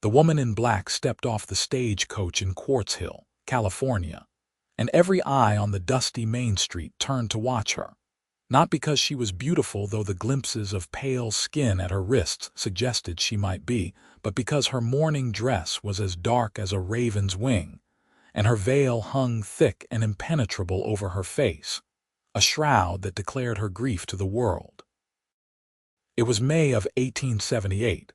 The woman in black stepped off the stagecoach in Quartz Hill, California, and every eye on the dusty Main Street turned to watch her. Not because she was beautiful, though the glimpses of pale skin at her wrists suggested she might be, but because her mourning dress was as dark as a raven's wing, and her veil hung thick and impenetrable over her face, a shroud that declared her grief to the world. It was May of 1878,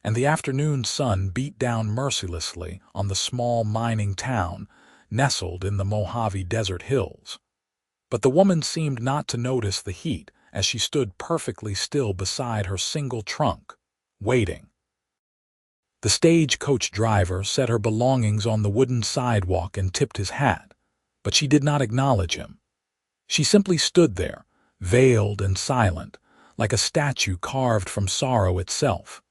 and the afternoon sun beat down mercilessly on the small mining town nestled in the Mojave Desert hills. But the woman seemed not to notice the heat as she stood perfectly still beside her single trunk, waiting. The stagecoach driver set her belongings on the wooden sidewalk and tipped his hat, but she did not acknowledge him. She simply stood there, veiled and silent, like a statue carved from sorrow itself.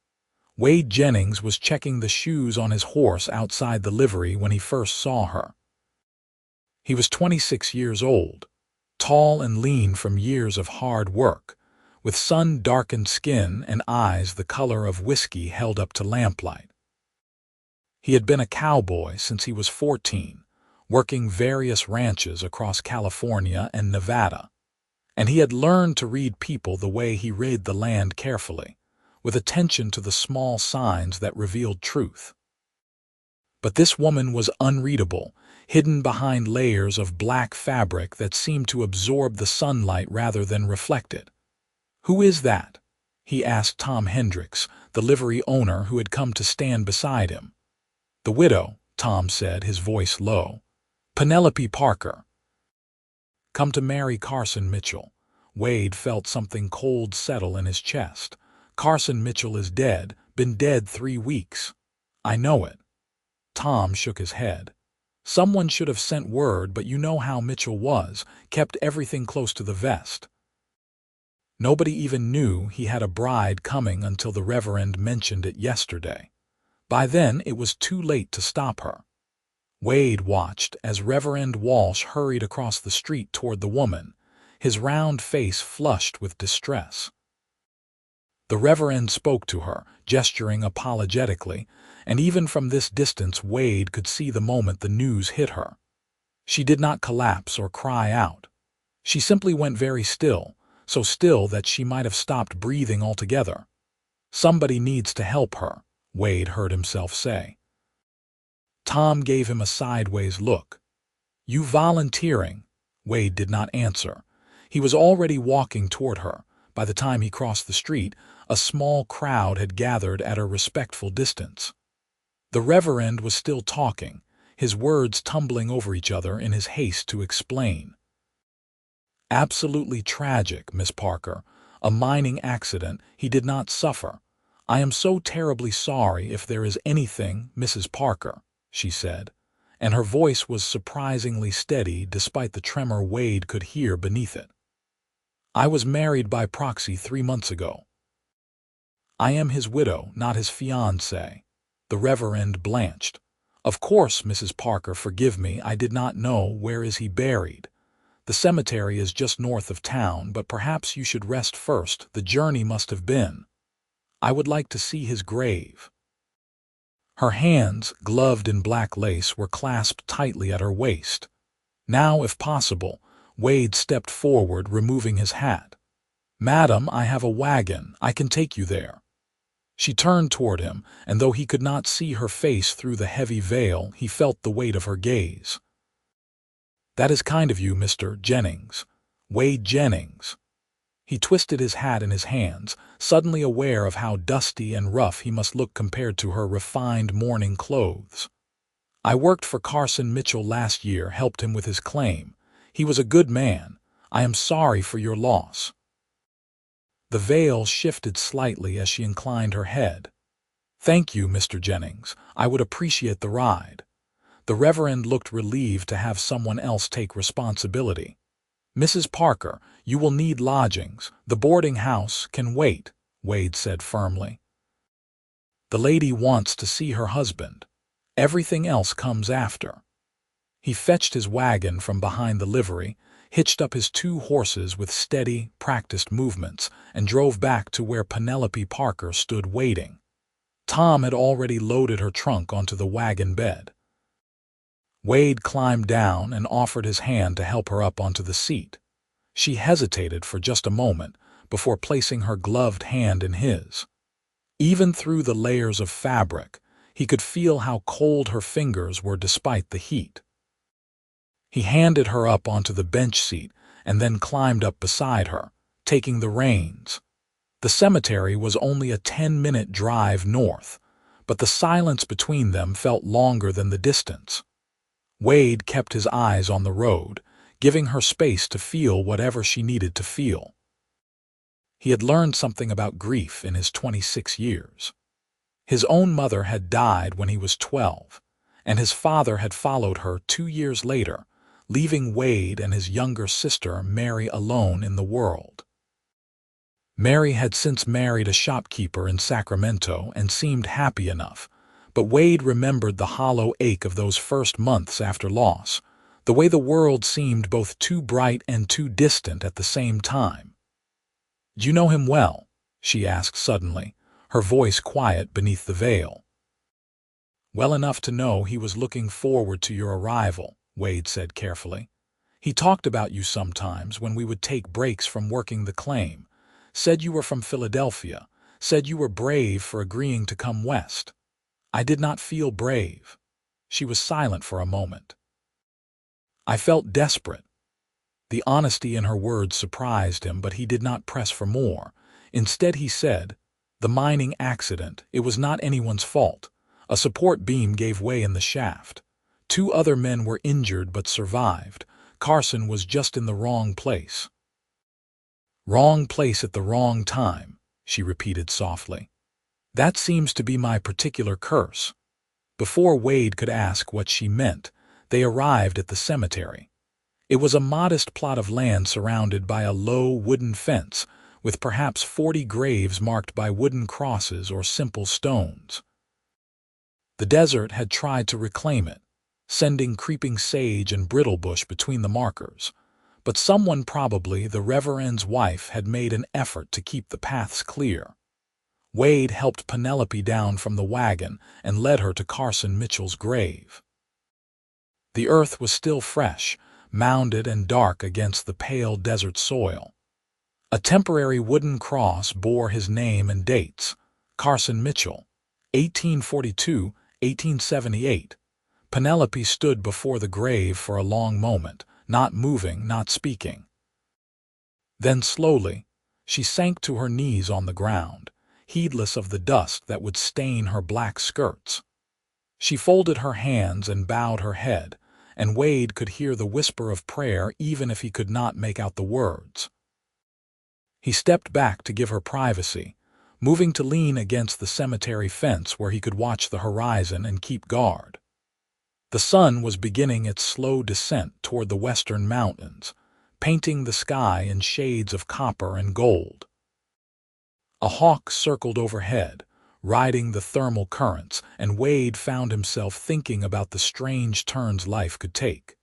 Wade Jennings was checking the shoes on his horse outside the livery when he first saw her. He was 26 years old, tall and lean from years of hard work, with sun-darkened skin and eyes the color of whiskey held up to lamplight. He had been a cowboy since he was 14, working various ranches across California and Nevada, and he had learned to read people the way he read the land carefully, with attention to the small signs that revealed truth. But this woman was unreadable, hidden behind layers of black fabric that seemed to absorb the sunlight rather than reflect it. "Who is that?" he asked Tom Hendricks, the livery owner who had come to stand beside him. "The widow," Tom said, his voice low. "Penelope Parker. Come to marry Carson Mitchell." Wade felt something cold settle in his chest. "Carson Mitchell is dead, been dead 3 weeks. I know it." Tom shook his head. "Someone should have sent word, but you know how Mitchell was, kept everything close to the vest. Nobody even knew he had a bride coming until the Reverend mentioned it yesterday. By then it was too late to stop her." Wade watched as Reverend Walsh hurried across the street toward the woman, his round face flushed with distress. The Reverend spoke to her, gesturing apologetically, and even from this distance Wade could see the moment the news hit her. She did not collapse or cry out. She simply went very still, so still that she might have stopped breathing altogether. "Somebody needs to help her," Wade heard himself say. Tom gave him a sideways look. "You volunteering?" Wade did not answer. He was already walking toward her. By the time he crossed the street, a small crowd had gathered at a respectful distance. The Reverend was still talking, his words tumbling over each other in his haste to explain. "Absolutely tragic, Miss Parker. A mining accident. He did not suffer. I am so terribly sorry if there is anything, Mrs. Parker," she said, and her voice was surprisingly steady despite the tremor Wade could hear beneath it. "I was married by proxy 3 months ago. I am his widow, not his fiancée." The Reverend blanched. "Of course, Mrs. Parker, forgive me, I did not know. Where is he buried?" "The cemetery is just north of town, but perhaps you should rest first. The journey must have been. I would like to see his grave." Her hands, gloved in black lace, were clasped tightly at her waist. Now, if possible, Wade stepped forward, removing his hat. "Madam, I have a wagon. I can take you there." She turned toward him, and though he could not see her face through the heavy veil, he felt the weight of her gaze. "That is kind of you, Mr. Jennings. Wade Jennings." He twisted his hat in his hands, suddenly aware of how dusty and rough he must look compared to her refined mourning clothes. "I worked for Carson Mitchell last year, helped him with his claim. He was a good man. I am sorry for your loss." The veil shifted slightly as she inclined her head. "Thank you, Mr. Jennings. I would appreciate the ride." The Reverend looked relieved to have someone else take responsibility. "Mrs. Parker, you will need lodgings. The boarding house can wait," Wade said firmly. "The lady wants to see her husband. Everything else comes after." He fetched his wagon from behind the livery, hitched up his 2 horses with steady, practiced movements, and drove back to where Penelope Parker stood waiting. Tom had already loaded her trunk onto the wagon bed. Wade climbed down and offered his hand to help her up onto the seat. She hesitated for just a moment before placing her gloved hand in his. Even through the layers of fabric, he could feel how cold her fingers were despite the heat. He handed her up onto the bench seat and then climbed up beside her, taking the reins. The cemetery was only a 10-minute drive north, but the silence between them felt longer than the distance. Wade kept his eyes on the road, giving her space to feel whatever she needed to feel. He had learned something about grief in his 26 years. His own mother had died when he was 12, and his father had followed her 2 years later, leaving Wade and his younger sister Mary alone in the world. Mary had since married a shopkeeper in Sacramento and seemed happy enough, but Wade remembered the hollow ache of those first months after loss, the way the world seemed both too bright and too distant at the same time. "Do you know him well?" she asked suddenly, her voice quiet beneath the veil. "Well enough to know he was looking forward to your arrival," Wade said carefully. "He talked about you sometimes when we would take breaks from working the claim, said you were from Philadelphia, said you were brave for agreeing to come west." "I did not feel brave." She was silent for a moment. "I felt desperate." The honesty in her words surprised him, but he did not press for more. Instead he said, "The mining accident, it was not anyone's fault. A support beam gave way in the shaft. 2 other men were injured but survived. Carson was just in the wrong place." "Wrong place at the wrong time," she repeated softly. "That seems to be my particular curse." Before Wade could ask what she meant, they arrived at the cemetery. It was a modest plot of land surrounded by a low wooden fence, with perhaps 40 graves marked by wooden crosses or simple stones. The desert had tried to reclaim it, sending creeping sage and brittlebush between the markers, but someone, probably the Reverend's wife, had made an effort to keep the paths clear. Wade helped Penelope down from the wagon and led her to Carson Mitchell's grave. The earth was still fresh, mounded and dark against the pale desert soil. A temporary wooden cross bore his name and dates: Carson Mitchell, 1842–1878. Penelope stood before the grave for a long moment, not moving, not speaking. Then slowly, she sank to her knees on the ground, heedless of the dust that would stain her black skirts. She folded her hands and bowed her head, and Wade could hear the whisper of prayer even if he could not make out the words. He stepped back to give her privacy, moving to lean against the cemetery fence where he could watch the horizon and keep guard. The sun was beginning its slow descent toward the western mountains, painting the sky in shades of copper and gold. A hawk circled overhead, riding the thermal currents, and Wade found himself thinking about the strange turns life could take.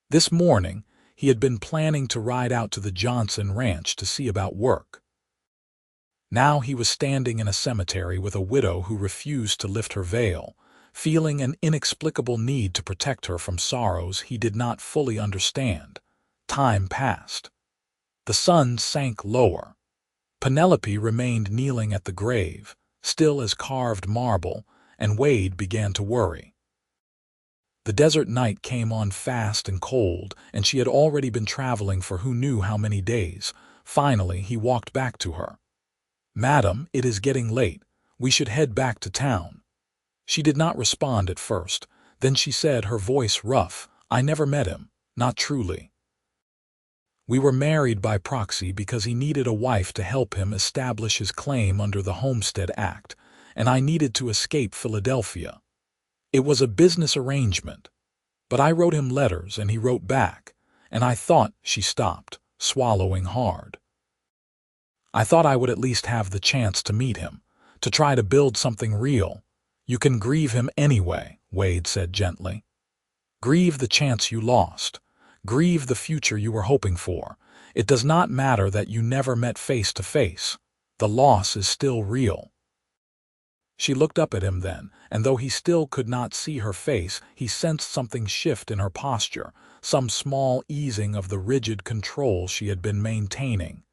This morning, he had been planning to ride out to the Johnson ranch to see about work. Now he was standing in a cemetery with a widow who refused to lift her veil, feeling an inexplicable need to protect her from sorrows he did not fully understand. Time passed. The sun sank lower. Penelope remained kneeling at the grave, still as carved marble, and Wade began to worry. The desert night came on fast and cold, and she had already been traveling for who knew how many days. Finally, he walked back to her. "Madam, it is getting late. We should head back to town." She did not respond at first. Then she said, her voice rough, "I never met him, not truly. We were married by proxy because he needed a wife to help him establish his claim under the Homestead Act, and I needed to escape Philadelphia. It was a business arrangement. But I wrote him letters and he wrote back, and I thought," she stopped, swallowing hard. "I thought I would at least have the chance to meet him, to try to build something real." "You can grieve him anyway," Wade said gently. "Grieve the chance you lost. Grieve the future you were hoping for. It does not matter that you never met face to face. The loss is still real." She looked up at him then, and though he still could not see her face, he sensed something shift in her posture, some small easing of the rigid control she had been maintaining.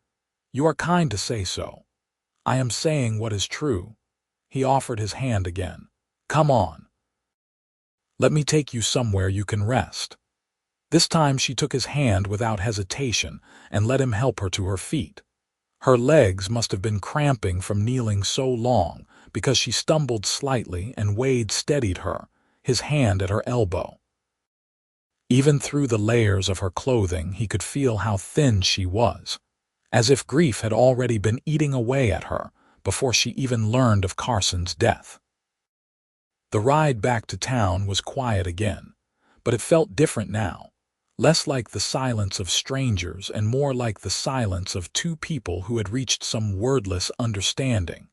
"You are kind to say so. I am saying what is true." He offered his hand again. "Come on. Let me take you somewhere you can rest." This time she took his hand without hesitation and let him help her to her feet. Her legs must have been cramping from kneeling so long, because she stumbled slightly and Wade steadied her, his hand at her elbow. Even through the layers of her clothing he could feel how thin she was, as if grief had already been eating away at her before she even learned of Carson's death. The ride back to town was quiet again, but it felt different now, less like the silence of strangers and more like the silence of two people who had reached some wordless understanding.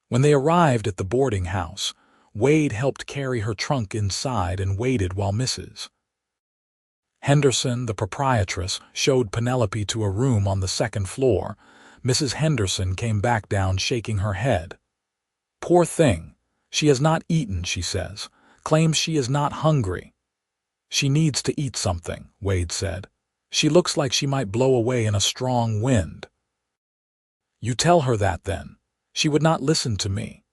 When they arrived at the boarding house, Wade helped carry her trunk inside and waited while Mrs. Henderson, the proprietress, showed Penelope to a room on the second floor. Mrs. Henderson came back down shaking her head. "Poor thing. She has not eaten," she says. "Claims she is not hungry." "She needs to eat something," Wade said. "She looks like she might blow away in a strong wind." "You tell her that then. She would not listen to me."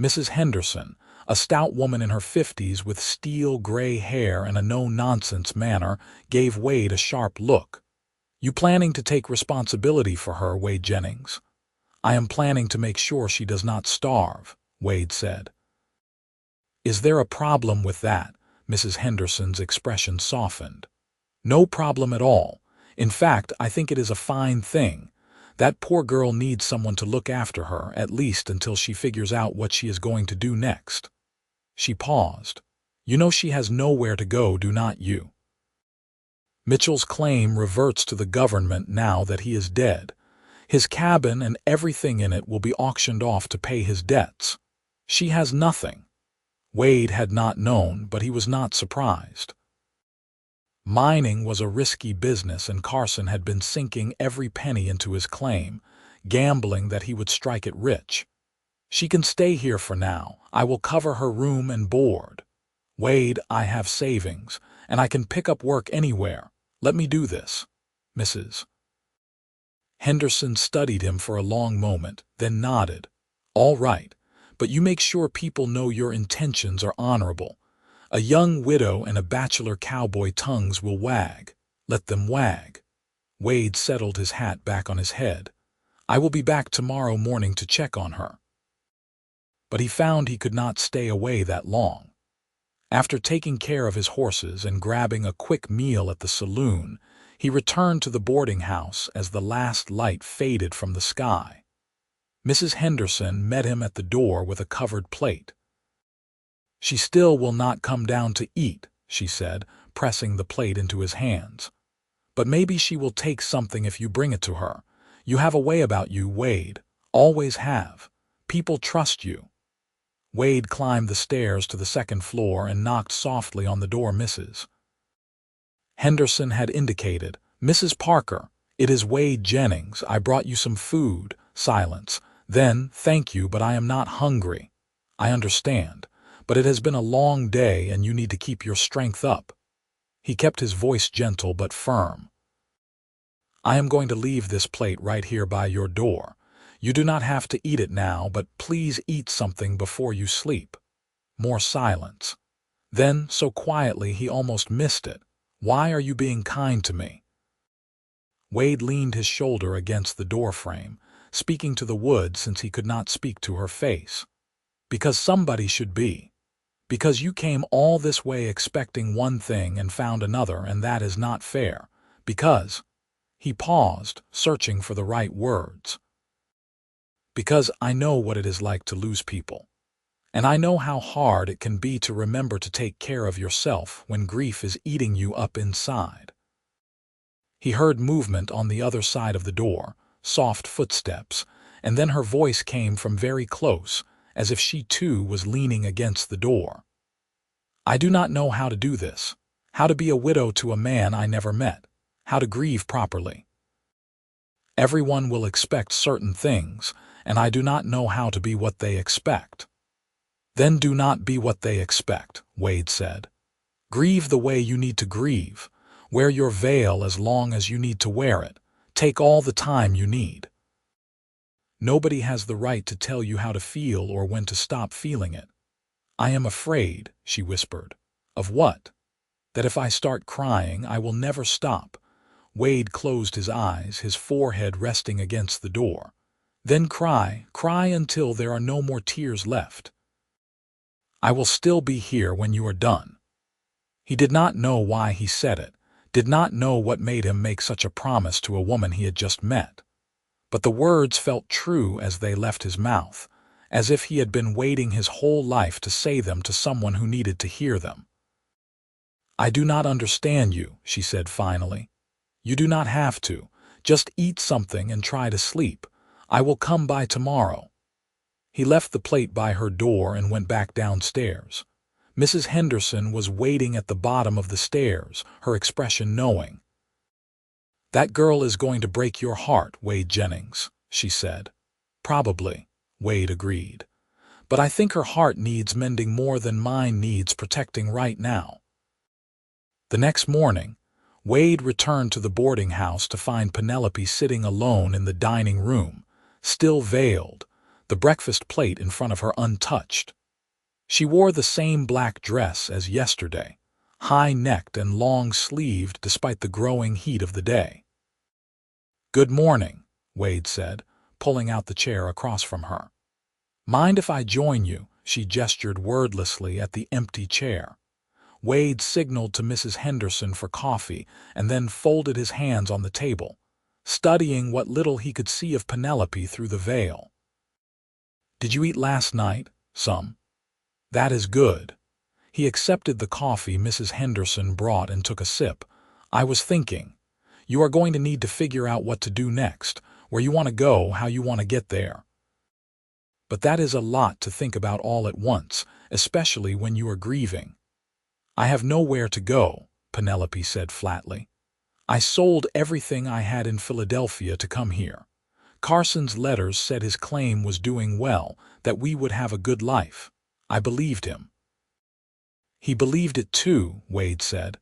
Mrs. Henderson, a stout woman in her 50s with steel-gray hair and a no-nonsense manner, gave Wade a sharp look. "You planning to take responsibility for her, Wade Jennings?" "I am planning to make sure she does not starve," Wade said. "Is there a problem with that?" Mrs. Henderson's expression softened. "No problem at all. In fact, I think it is a fine thing. That poor girl needs someone to look after her, at least until she figures out what she is going to do next." She paused. "You know she has nowhere to go, do not you? Mitchell's claim reverts to the government now that he is dead. His cabin and everything in it will be auctioned off to pay his debts. She has nothing." Wade had not known, but he was not surprised. Mining was a risky business and Carson had been sinking every penny into his claim, gambling that he would strike it rich. "She can stay here for now. I will cover her room and board. Wade, I have savings, and I can pick up work anywhere. Let me do this." Mrs. Henderson studied him for a long moment, then nodded. "All right, but you make sure people know your intentions are honorable. A young widow and a bachelor cowboy tongues will wag. Let them wag." Wade settled his hat back on his head. "I will be back tomorrow morning to check on her." But he found he could not stay away that long. After taking care of his horses and grabbing a quick meal at the saloon, he returned to the boarding house as the last light faded from the sky. Mrs. Henderson met him at the door with a covered plate. "She still will not come down to eat," she said, pressing the plate into his hands. "But maybe she will take something if you bring it to her. You have a way about you, Wade. Always have. People trust you." Wade climbed the stairs to the second floor and knocked softly on the door Mrs. Henderson had indicated. "Mrs. Parker, it is Wade Jennings. I brought you some food." Silence. Then, "Thank you, but I am not hungry." "I understand. But it has been a long day and you need to keep your strength up." He kept his voice gentle but firm. "I am going to leave this plate right here by your door. You do not have to eat it now, but please eat something before you sleep." More silence. Then, so quietly he almost missed it. "Why are you being kind to me?" Wade leaned his shoulder against the doorframe, speaking to the wood since he could not speak to her face. "Because somebody should be. Because you came all this way expecting one thing and found another, and that is not fair. Because—" he paused, searching for the right words. "Because I know what it is like to lose people. And I know how hard it can be to remember to take care of yourself when grief is eating you up inside." He heard movement on the other side of the door, soft footsteps, and then her voice came from very close, as if she too was leaning against the door. "I do not know how to do this, how to be a widow to a man I never met, how to grieve properly. Everyone will expect certain things, and I do not know how to be what they expect." "Then do not be what they expect," Wade said. "Grieve the way you need to grieve. Wear your veil as long as you need to wear it. Take all the time you need. Nobody has the right to tell you how to feel or when to stop feeling it." "I am afraid," she whispered. "Of what?" "That if I start crying, I will never stop." Wade closed his eyes, his forehead resting against the door. "Then cry, cry until there are no more tears left. I will still be here when you are done." He did not know why he said it, did not know what made him make such a promise to a woman he had just met. But the words felt true as they left his mouth, as if he had been waiting his whole life to say them to someone who needed to hear them. "I do not understand you," she said finally. "You do not have to. Just eat something and try to sleep. I will come by tomorrow." He left the plate by her door and went back downstairs. Mrs. Henderson was waiting at the bottom of the stairs, her expression knowing. "That girl is going to break your heart, Wade Jennings," she said. "Probably," Wade agreed. "But I think her heart needs mending more than mine needs protecting right now." The next morning, Wade returned to the boarding house to find Penelope sitting alone in the dining room, still veiled, the breakfast plate in front of her untouched. She wore the same black dress as yesterday, high-necked and long-sleeved despite the growing heat of the day. "Good morning," Wade said, pulling out the chair across from her. "Mind if I join you?" She gestured wordlessly at the empty chair. Wade signaled to Mrs. Henderson for coffee and then folded his hands on the table, studying what little he could see of Penelope through the veil. "Did you eat last night?" "Some." "That is good." He accepted the coffee Mrs. Henderson brought and took a sip. "I was thinking. You are going to need to figure out what to do next, where you want to go, how you want to get there. But that is a lot to think about all at once, especially when you are grieving." "I have nowhere to go," Penelope said flatly. "I sold everything I had in Philadelphia to come here. Carson's letters said his claim was doing well, that we would have a good life. I believed him." "He believed it too," Wade said.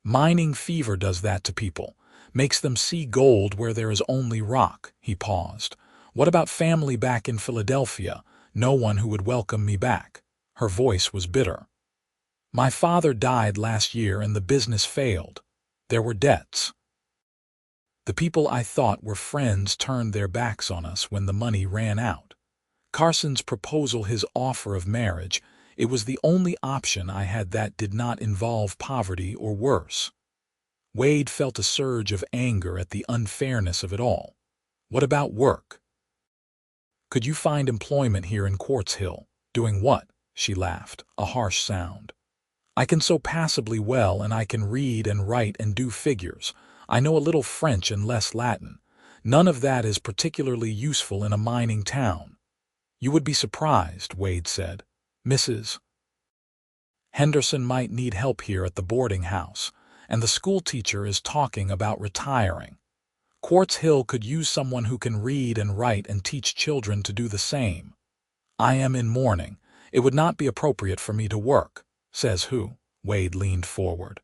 "Mining fever does that to people, makes them see gold where there is only rock." He paused. "What about family back in Philadelphia? No one who would welcome me back." Her voice was bitter. "My father died last year and the business failed. There were debts. The people I thought were friends turned their backs on us when the money ran out. Carson's proposal, his offer of marriage, it was the only option I had that did not involve poverty or worse." Wade felt a surge of anger at the unfairness of it all. "What about work? Could you find employment here in Quartz Hill?" "Doing what?" She laughed, a harsh sound. "I can sew passably well, and I can read and write and do figures. I know a little French and less Latin. None of that is particularly useful in a mining town." "You would be surprised," Wade said. "Mrs. Henderson might need help here at the boarding house, and the school teacher is talking about retiring. Quartz Hill could use someone who can read and write and teach children to do the same. I am in mourning. It would not be appropriate for me to work." "Says who?" Wade leaned forward.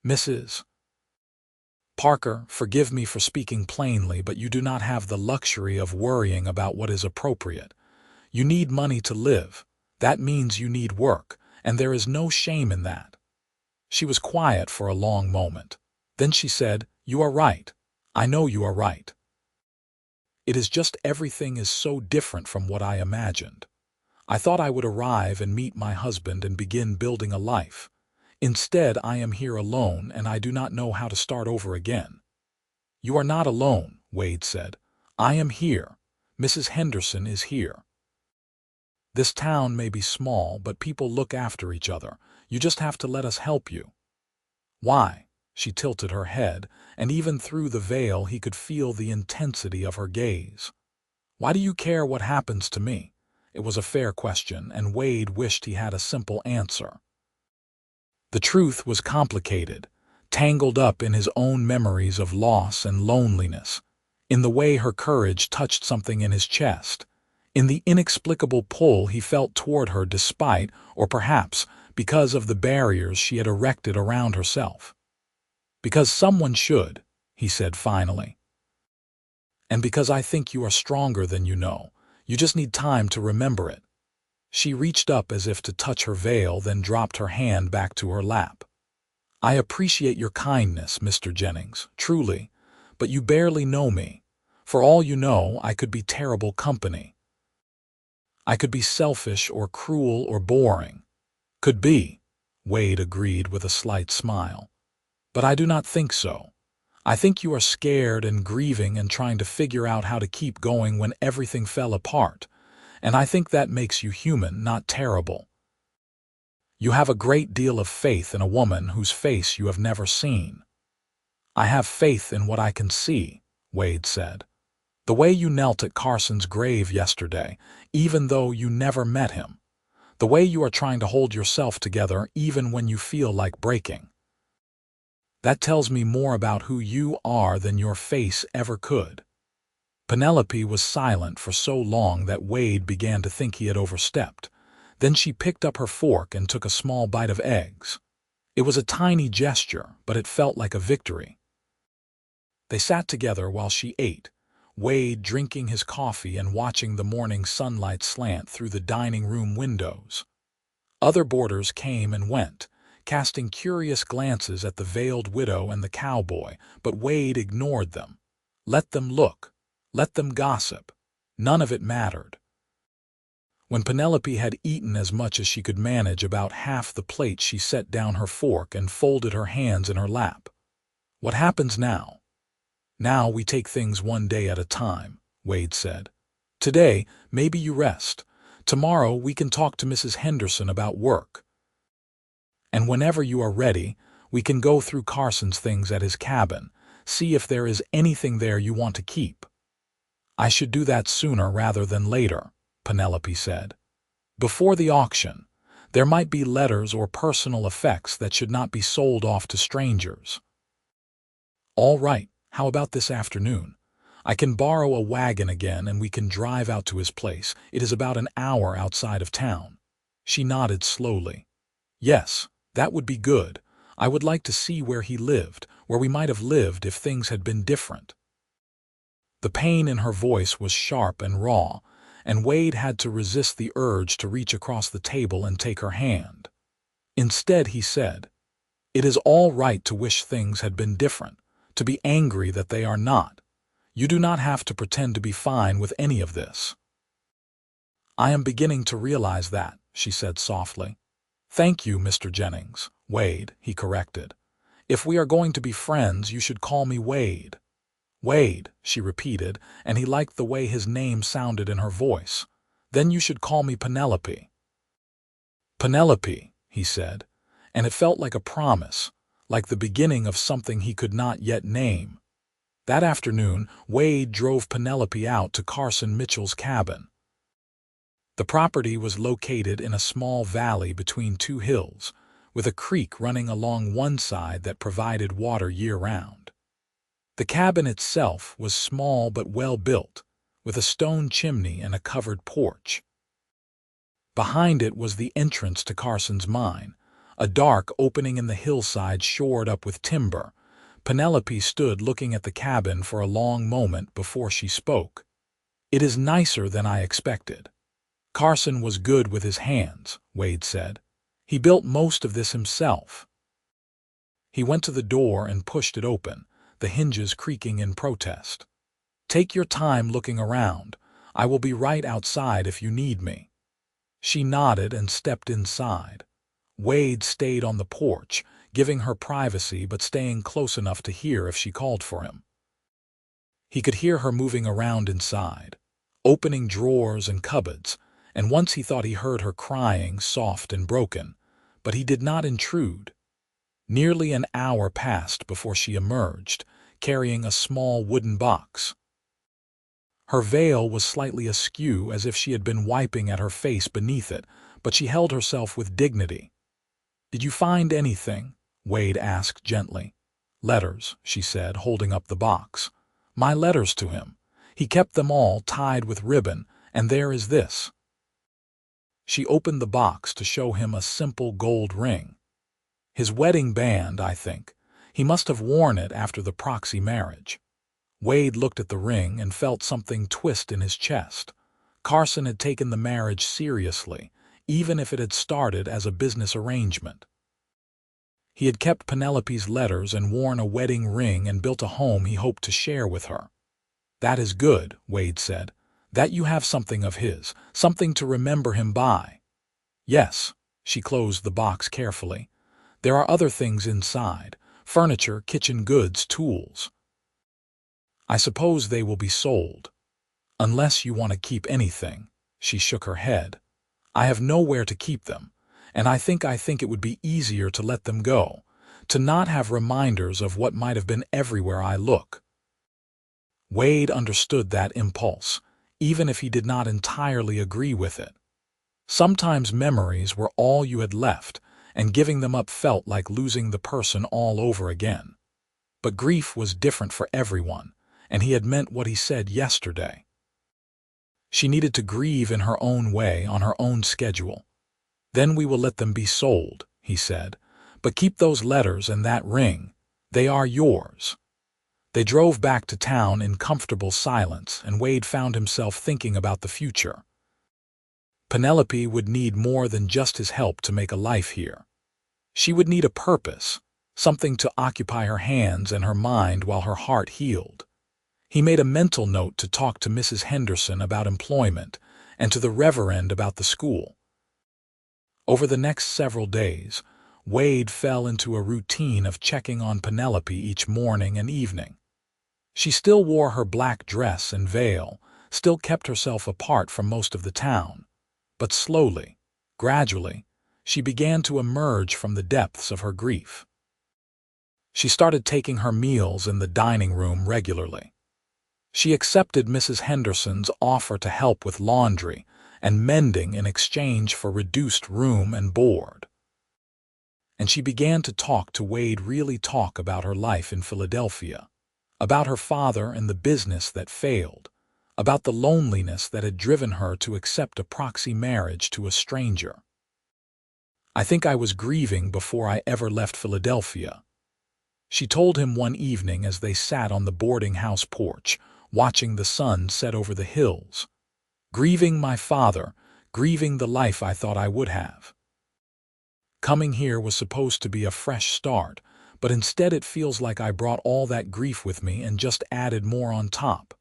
"Mrs. Parker, forgive me for speaking plainly, but you do not have the luxury of worrying about what is appropriate. You need money to live. That means you need work, and there is no shame in that." She was quiet for a long moment. Then she said, "You are right. I know you are right. It is just everything is so different from what I imagined. I thought I would arrive and meet my husband and begin building a life. Instead, I am here alone, and I do not know how to start over again." "You are not alone," Wade said. "I am here. Mrs. Henderson is here. This town may be small, but people look after each other. You just have to let us help you." "Why?" She tilted her head, and even through the veil he could feel the intensity of her gaze. "Why do you care what happens to me?" It was a fair question, and Wade wished he had a simple answer. The truth was complicated, tangled up in his own memories of loss and loneliness, in the way her courage touched something in his chest, in the inexplicable pull he felt toward her despite, or perhaps because of the barriers she had erected around herself. "Because someone should," he said finally. "And because I think you are stronger than you know. You just need time to remember it." She reached up as if to touch her veil, then dropped her hand back to her lap. "I appreciate your kindness, Mr. Jennings, truly, but you barely know me. For all you know, I could be terrible company. I could be selfish or cruel or boring." "Could be," Wade agreed with a slight smile. "But I do not think so. I think you are scared and grieving and trying to figure out how to keep going when everything fell apart, and I think that makes you human, not terrible. You have a great deal of faith in a woman whose face you have never seen." "I have faith in what I can see," Wade said. "The way you knelt at Carson's grave yesterday, even though you never met him. The way you are trying to hold yourself together even when you feel like breaking. That tells me more about who you are than your face ever could." Penelope was silent for so long that Wade began to think he had overstepped. Then she picked up her fork and took a small bite of eggs. It was a tiny gesture, but it felt like a victory. They sat together while she ate, Wade drinking his coffee and watching the morning sunlight slant through the dining room windows. Other boarders came and went, casting curious glances at the veiled widow and the cowboy, but Wade ignored them. Let them look. Let them gossip. None of it mattered. When Penelope had eaten as much as she could manage, about half the plate, she set down her fork and folded her hands in her lap. "What happens now?" "Now we take things one day at a time," Wade said. "Today, maybe you rest. Tomorrow we can talk to Mrs. Henderson about work. And whenever you are ready, we can go through Carson's things at his cabin, see if there is anything there you want to keep." "I should do that sooner rather than later," Penelope said. "Before the auction, there might be letters or personal effects that should not be sold off to strangers." "All right, how about this afternoon? I can borrow a wagon again and we can drive out to his place. It is about an hour outside of town." She nodded slowly. "Yes, that would be good. I would like to see where he lived, where we might have lived if things had been different." The pain in her voice was sharp and raw, and Wade had to resist the urge to reach across the table and take her hand. Instead, he said, "It is all right to wish things had been different, to be angry that they are not. You do not have to pretend to be fine with any of this." "I am beginning to realize that," she said softly. "Thank you, Mr. Jennings." "Wade," he corrected. "If we are going to be friends, you should call me Wade." "Wade," she repeated, and he liked the way his name sounded in her voice. "Then you should call me Penelope." "Penelope," he said, and it felt like a promise, like the beginning of something he could not yet name. That afternoon, Wade drove Penelope out to Carson Mitchell's cabin. The property was located in a small valley between two hills, with a creek running along one side that provided water year-round. The cabin itself was small but well-built, with a stone chimney and a covered porch. Behind it was the entrance to Carson's mine, a dark opening in the hillside shored up with timber. Penelope stood looking at the cabin for a long moment before she spoke. "It is nicer than I expected." "Carson was good with his hands," Wade said. "He built most of this himself." He went to the door and pushed it open, the hinges creaking in protest. "Take your time looking around. I will be right outside if you need me." She nodded and stepped inside. Wade stayed on the porch, giving her privacy but staying close enough to hear if she called for him. He could hear her moving around inside, opening drawers and cupboards, and once he thought he heard her crying, soft and broken, but he did not intrude. Nearly an hour passed before she emerged, carrying a small wooden box. Her veil was slightly askew, as if she had been wiping at her face beneath it, but she held herself with dignity. "Did you find anything?" Wade asked gently. "Letters," she said, holding up the box. "My letters to him. He kept them all tied with ribbon, And there is this." She opened the box to show him a simple gold ring. "His wedding band, I think. He must have worn it after the proxy marriage." Wade looked at the ring and felt something twist in his chest. Carson had taken the marriage seriously, even if it had started as a business arrangement. He had kept Penelope's letters and worn a wedding ring and built a home he hoped to share with her. "That is good," Wade said. "That you have something of his, something to remember him by." "Yes." She closed the box carefully. "There are other things inside: furniture, kitchen goods, tools. I suppose they will be sold. Unless you want to keep anything." She shook her head. "I have nowhere to keep them, and I think it would be easier to let them go, to not have reminders of what might have been everywhere I look." Wade understood that impulse, even if he did not entirely agree with it. Sometimes memories were all you had left, and giving them up felt like losing the person all over again. But grief was different for everyone, and he had meant what he said yesterday. She needed to grieve in her own way, on her own schedule. "Then we will let them be sold," he said. "But keep those letters and that ring. They are yours." They drove back to town in comfortable silence, and Wade found himself thinking about the future. Penelope would need more than just his help to make a life here. She would need a purpose, something to occupy her hands and her mind while her heart healed. He made a mental note to talk to Mrs. Henderson about employment and to the Reverend about the school. Over the next several days, Wade fell into a routine of checking on Penelope each morning and evening. She still wore her black dress and veil, still kept herself apart from most of the town. But slowly, gradually, she began to emerge from the depths of her grief. She started taking her meals in the dining room regularly. She accepted Mrs. Henderson's offer to help with laundry and mending in exchange for reduced room and board. And she began to talk to Wade, really talk about her life in Philadelphia, about her father and the business that failed, about the loneliness that had driven her to accept a proxy marriage to a stranger. "I think I was grieving before I ever left Philadelphia," she told him one evening as they sat on the boarding house porch, watching the sun set over the hills. "Grieving my father, grieving the life I thought I would have. Coming here was supposed to be a fresh start, but instead it feels like I brought all that grief with me and just added more on top."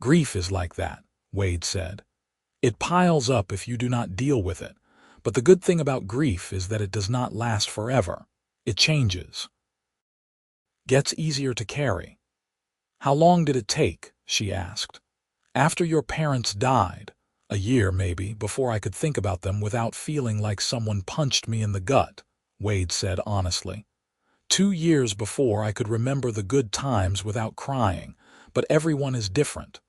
"Grief is like that," Wade said. "It piles up if you do not deal with it, but the good thing about grief is that it does not last forever. It changes. Gets easier to carry." "How long did it take?" she asked. "After your parents died, a year maybe, before I could think about them without feeling like someone punched me in the gut," Wade said honestly. 2 years before I could remember the good times without crying, but everyone is different.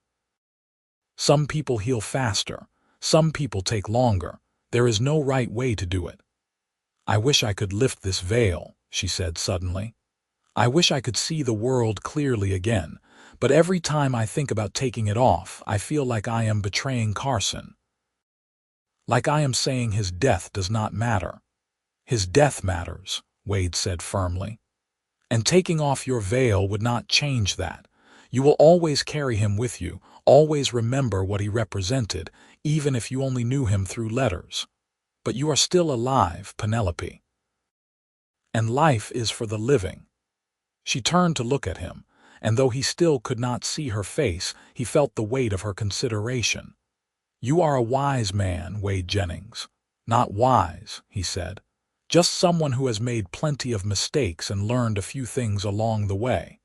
Some people heal faster, some people take longer. There is no right way to do it." "I wish I could lift this veil," she said suddenly. "I wish I could see the world clearly again, but every time I think about taking it off, I feel like I am betraying Carson. Like I am saying his death does not matter." "His death matters," Wade said firmly. "And taking off your veil would not change that. You will always carry him with you, always remember what he represented, even if you only knew him through letters. But you are still alive, Penelope. And life is for the living." She turned to look at him, and though he still could not see her face, he felt the weight of her consideration. "You are a wise man, Wade Jennings." "Not wise," he said. "Just someone who has made plenty of mistakes and learned a few things along the way."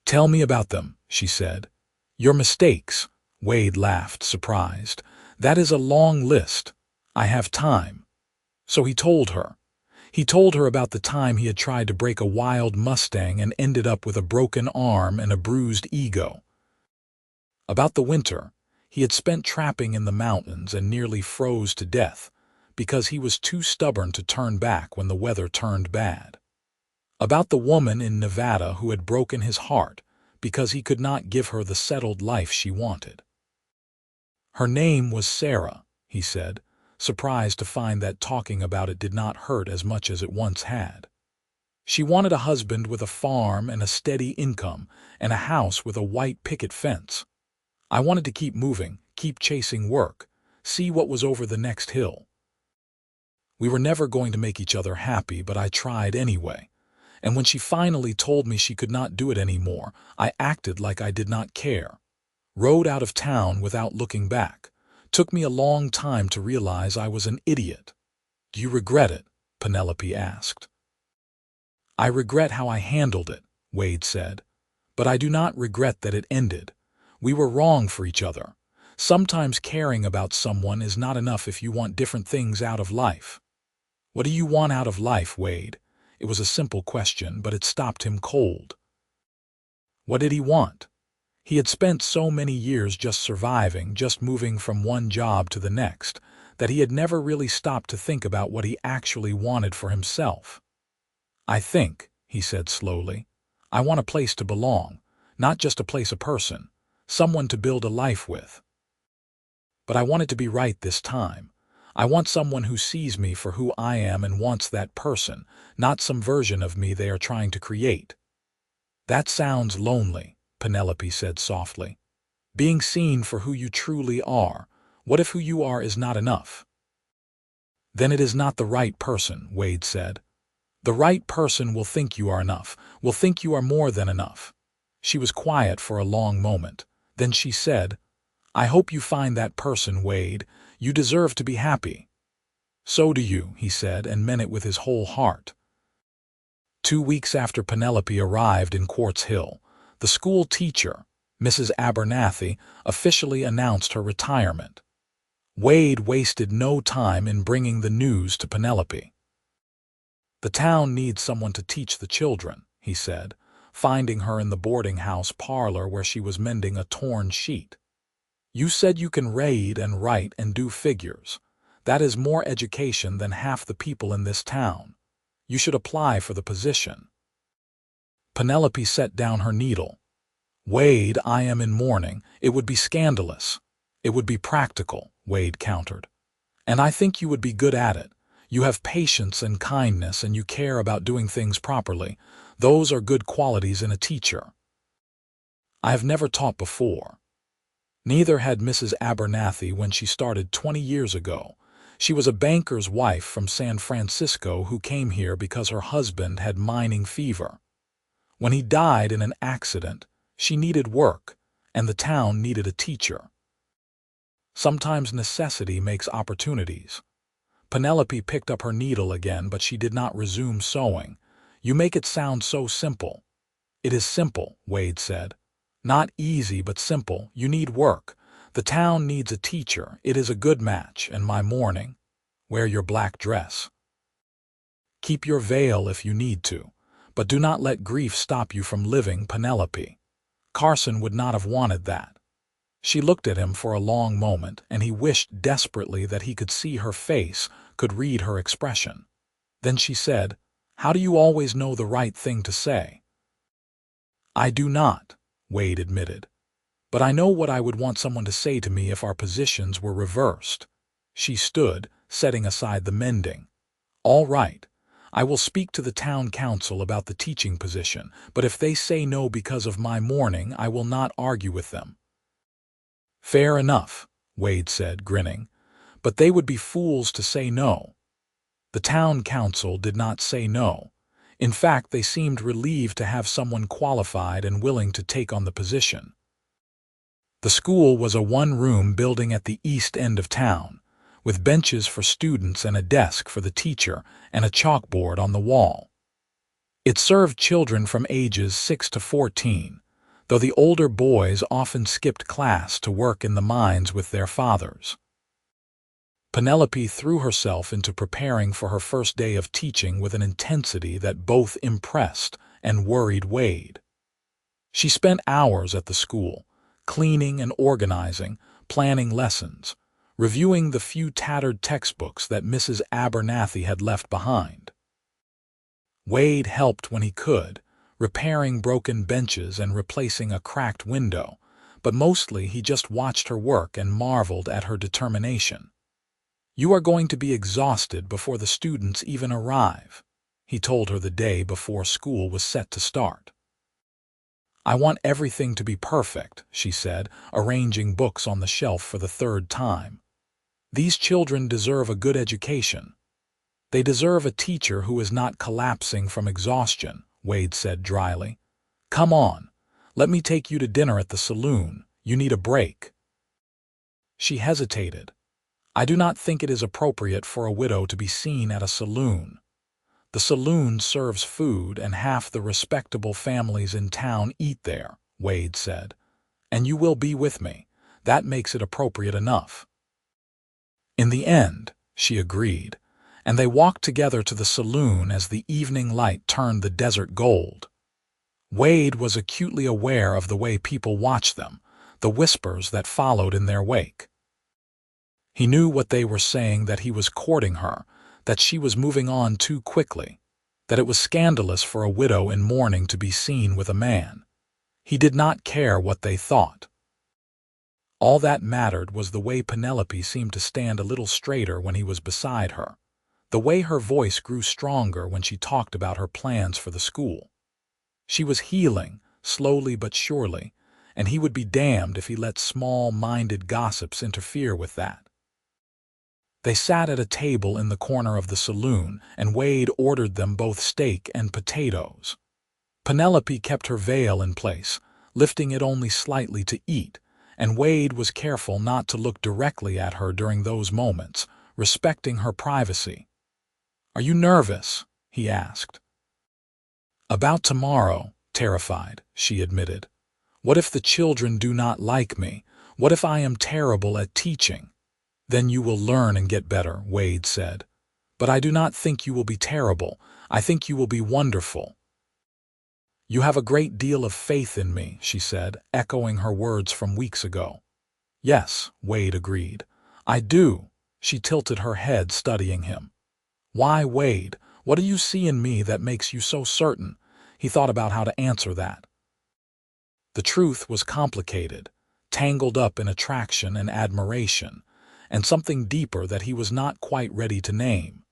"Tell me about them," she said. "Your mistakes?" Wade laughed, surprised. "That is a long list. I have time." So he told her. He told her about the time he had tried to break a wild Mustang and ended up with a broken arm and a bruised ego. About the winter he had spent trapping in the mountains and nearly froze to death because he was too stubborn to turn back when the weather turned bad. About the woman in Nevada who had broken his heart because he could not give her the settled life she wanted. Her name was Sarah, he said, surprised to find that talking about it did not hurt as much as it once had. She wanted a husband with a farm and a steady income and a house with a white picket fence. I wanted to keep moving, keep chasing work, see what was over the next hill. We were never going to make each other happy, but I tried anyway. And when she finally told me she could not do it anymore, I acted like I did not care. Rode out of town without looking back. Took me a long time to realize I was an idiot. Do you regret it? Penelope asked. I regret how I handled it, Wade said. But I do not regret that it ended. We were wrong for each other. Sometimes caring about someone is not enough if you want different things out of life. What do you want out of life, Wade? It was a simple question, but it stopped him cold. What did he want? He had spent so many years just surviving, just moving from one job to the next, that he had never really stopped to think about what he actually wanted for himself. I think, he said slowly, I want a place to belong, not just a place, a person, someone to build a life with. But I want it to be right this time. I want someone who sees me for who I am and wants that person, not some version of me they are trying to create. That sounds lonely, Penelope said softly. Being seen for who you truly are. What if who you are is not enough? Then it is not the right person, Wade said. The right person will think you are enough, will think you are more than enough. She was quiet for a long moment. Then she said, I hope you find that person, Wade. You deserve to be happy. So do you, he said, and meant it with his whole heart. 2 weeks after Penelope arrived in Quartz Hill, the school teacher, Mrs. Abernathy, officially announced her retirement. Wade wasted no time in bringing the news to Penelope. The town needs someone to teach the children, he said, finding her in the boarding house parlor where she was mending a torn sheet. You said you can read and write and do figures. That is more education than half the people in this town. You should apply for the position. Penelope set down her needle. Wade, I am in mourning. It would be scandalous. It would be practical, Wade countered. And I think you would be good at it. You have patience and kindness, and you care about doing things properly. Those are good qualities in a teacher. I have never taught before. Neither had Mrs. Abernathy when she started 20 years ago. She was a banker's wife from San Francisco who came here because her husband had mining fever. When he died in an accident, she needed work, and the town needed a teacher. Sometimes necessity makes opportunities. Penelope picked up her needle again, but she did not resume sewing. You make it sound so simple. It is simple, Wade said. Not easy, but simple. You need work. The town needs a teacher. It is a good match, and my mourning. Wear your black dress. Keep your veil if you need to, but do not let grief stop you from living, Penelope. Carson would not have wanted that. She looked at him for a long moment, and he wished desperately that he could see her face, could read her expression. Then she said, How do you always know the right thing to say? I do not, Wade admitted. But I know what I would want someone to say to me if our positions were reversed. She stood, setting aside the mending. All right. I will speak to the town council about the teaching position, but if they say no because of my mourning, I will not argue with them. Fair enough, Wade said, grinning. But they would be fools to say no. The town council did not say no. In fact, they seemed relieved to have someone qualified and willing to take on the position. The school was a one-room building at the east end of town, with benches for students and a desk for the teacher and a chalkboard on the wall. It served children from ages 6 to 14, though the older boys often skipped class to work in the mines with their fathers. Penelope threw herself into preparing for her first day of teaching with an intensity that both impressed and worried Wade. She spent hours at the school, cleaning and organizing, planning lessons, reviewing the few tattered textbooks that Mrs. Abernathy had left behind. Wade helped when he could, repairing broken benches and replacing a cracked window, but mostly he just watched her work and marveled at her determination. "You are going to be exhausted before the students even arrive," he told her the day before school was set to start. "I want everything to be perfect," she said, arranging books on the shelf for the third time. "These children deserve a good education. They deserve a teacher who is not collapsing from exhaustion," Wade said dryly. "Come on, let me take you to dinner at the saloon. You need a break." She hesitated. "I do not think it is appropriate for a widow to be seen at a saloon. The saloon serves food and half the respectable families in town eat there," Wade said. "And you will be with me. That makes it appropriate enough." In the end, she agreed, and they walked together to the saloon as the evening light turned the desert gold. Wade was acutely aware of the way people watched them, the whispers that followed in their wake. He knew what they were saying, that he was courting her, that she was moving on too quickly, that it was scandalous for a widow in mourning to be seen with a man. He did not care what they thought. All that mattered was the way Penelope seemed to stand a little straighter when he was beside her, the way her voice grew stronger when she talked about her plans for the school. She was healing, slowly but surely, and he would be damned if he let small-minded gossips interfere with that. They sat at a table in the corner of the saloon, and Wade ordered them both steak and potatoes. Penelope kept her veil in place, lifting it only slightly to eat, and Wade was careful not to look directly at her during those moments, respecting her privacy. "Are you nervous?" he asked. "About tomorrow, terrified," she admitted. "What if the children do not like me? What if I am terrible at teaching?" "Then you will learn and get better," Wade said. "But I do not think you will be terrible. I think you will be wonderful." "You have a great deal of faith in me," she said, echoing her words from weeks ago. "Yes," Wade agreed. "I do." She tilted her head, studying him. "Why, Wade, what do you see in me that makes you so certain?" He thought about how to answer that. The truth was complicated, tangled up in attraction and admiration, and something deeper that he was not quite ready to name.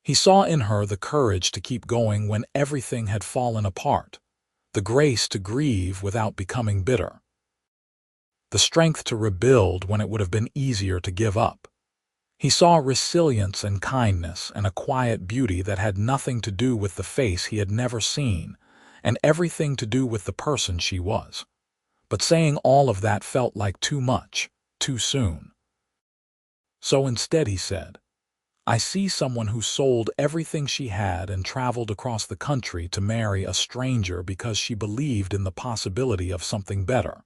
He saw in her the courage to keep going when everything had fallen apart, the grace to grieve without becoming bitter, the strength to rebuild when it would have been easier to give up. He saw resilience and kindness and a quiet beauty that had nothing to do with the face he had never seen, and everything to do with the person she was. But saying all of that felt like too much, too soon. So instead he said, "I see someone who sold everything she had and traveled across the country to marry a stranger because she believed in the possibility of something better.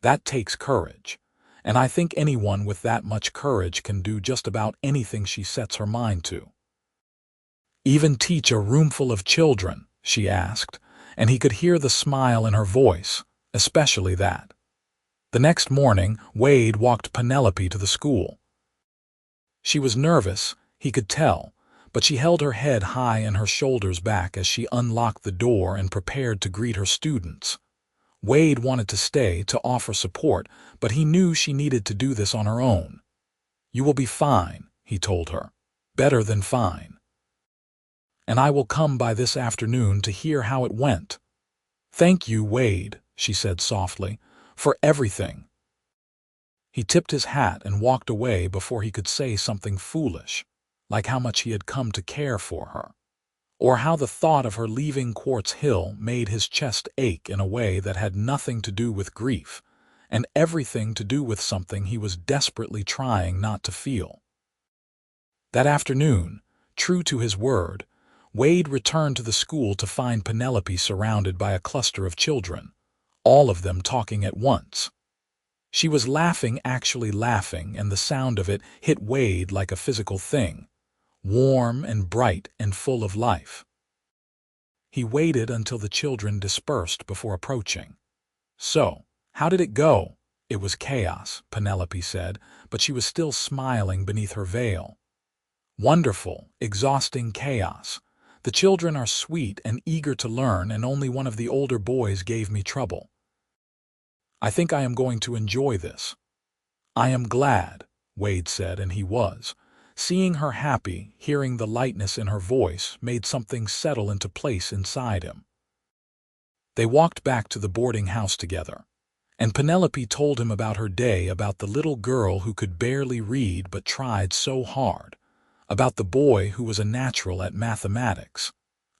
That takes courage, and I think anyone with that much courage can do just about anything she sets her mind to." "Even teach a roomful of children?" she asked, and he could hear the smile in her voice, especially that. The next morning, Wade walked Penelope to the school. She was nervous, he could tell, but she held her head high and her shoulders back as she unlocked the door and prepared to greet her students. Wade wanted to stay to offer support, but he knew she needed to do this on her own. "You will be fine," he told her. "Better than fine. And I will come by this afternoon to hear how it went." "Thank you, Wade," she said softly, "for everything." He tipped his hat and walked away before he could say something foolish, like how much he had come to care for her, or how the thought of her leaving Quartz Hill made his chest ache in a way that had nothing to do with grief, and everything to do with something he was desperately trying not to feel. That afternoon, true to his word, Wade returned to the school to find Penelope surrounded by a cluster of children, all of them talking at once. She was laughing, actually laughing, and the sound of it hit Wade like a physical thing, warm and bright and full of life. He waited until the children dispersed before approaching. "So, how did it go?" "It was chaos," Penelope said, but she was still smiling beneath her veil. "Wonderful, exhausting chaos. The children are sweet and eager to learn, and only one of the older boys gave me trouble. I think I am going to enjoy this." "I am glad," Wade said, and he was. Seeing her happy, hearing the lightness in her voice, made something settle into place inside him. They walked back to the boarding house together, and Penelope told him about her day, about the little girl who could barely read but tried so hard, about the boy who was a natural at mathematics,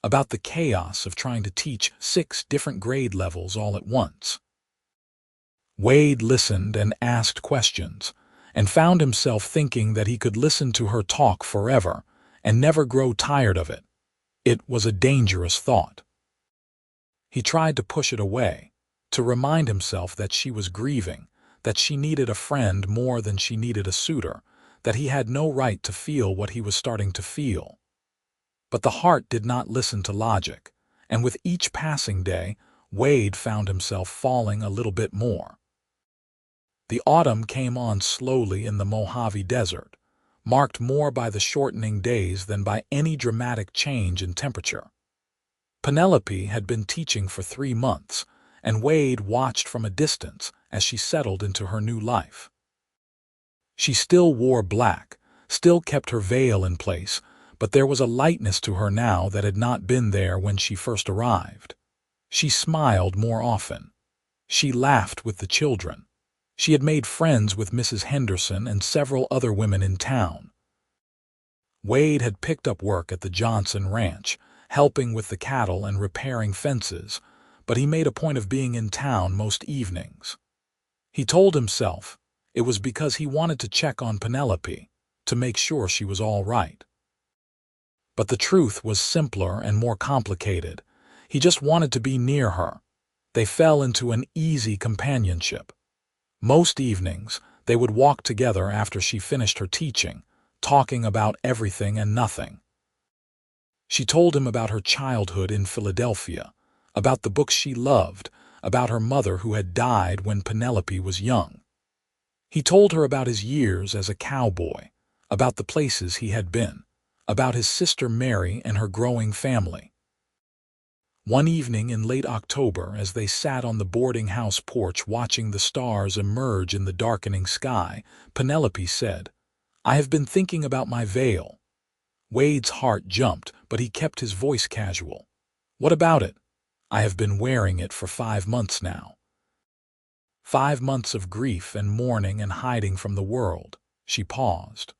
about the chaos of trying to teach 6 different grade levels all at once. Wade listened and asked questions, and found himself thinking that he could listen to her talk forever and never grow tired of it. It was a dangerous thought. He tried to push it away, to remind himself that she was grieving, that she needed a friend more than she needed a suitor, that he had no right to feel what he was starting to feel. But the heart did not listen to logic, and with each passing day, Wade found himself falling a little bit more. The autumn came on slowly in the Mojave Desert, marked more by the shortening days than by any dramatic change in temperature. Penelope had been teaching for 3 months, and Wade watched from a distance as she settled into her new life. She still wore black, still kept her veil in place, but there was a lightness to her now that had not been there when she first arrived. She smiled more often. She laughed with the children. She had made friends with Mrs. Henderson and several other women in town. Wade had picked up work at the Johnson Ranch, helping with the cattle and repairing fences, but he made a point of being in town most evenings. He told himself it was because he wanted to check on Penelope, to make sure she was all right. But the truth was simpler and more complicated. He just wanted to be near her. They fell into an easy companionship. Most evenings, they would walk together after she finished her teaching, talking about everything and nothing. She told him about her childhood in Philadelphia, about the books she loved, about her mother who had died when Penelope was young. He told her about his years as a cowboy, about the places he had been, about his sister Mary and her growing family. One evening in late October, as they sat on the boarding house porch watching the stars emerge in the darkening sky, Penelope said, "I have been thinking about my veil." Wade's heart jumped, but he kept his voice casual. "What about it?" "I have been wearing it for 5 months now." 5 months of grief and mourning and hiding from the world. She paused.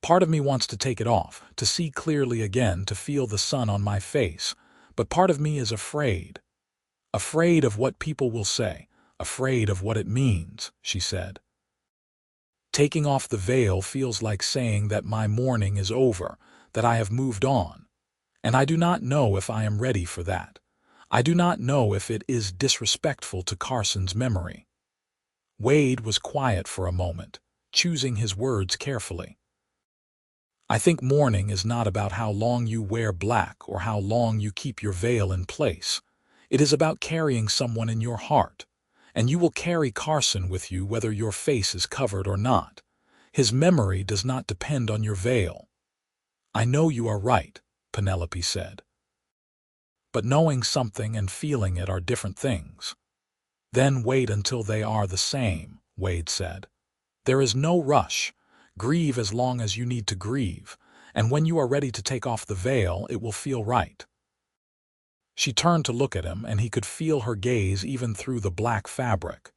"Part of me wants to take it off, to see clearly again, to feel the sun on my face. But part of me is afraid. Afraid of what people will say, afraid of what it means," she said. "Taking off the veil feels like saying that my mourning is over, that I have moved on. And I do not know if I am ready for that. I do not know if it is disrespectful to Carson's memory." Wade was quiet for a moment, choosing his words carefully. "I think mourning is not about how long you wear black or how long you keep your veil in place. It is about carrying someone in your heart, and you will carry Carson with you whether your face is covered or not. His memory does not depend on your veil." "I know you are right," Penelope said. "But knowing something and feeling it are different things." "Then wait until they are the same," Wade said. "There is no rush. Grieve as long as you need to grieve, and when you are ready to take off the veil, it will feel right." She turned to look at him, and he could feel her gaze even through the black fabric.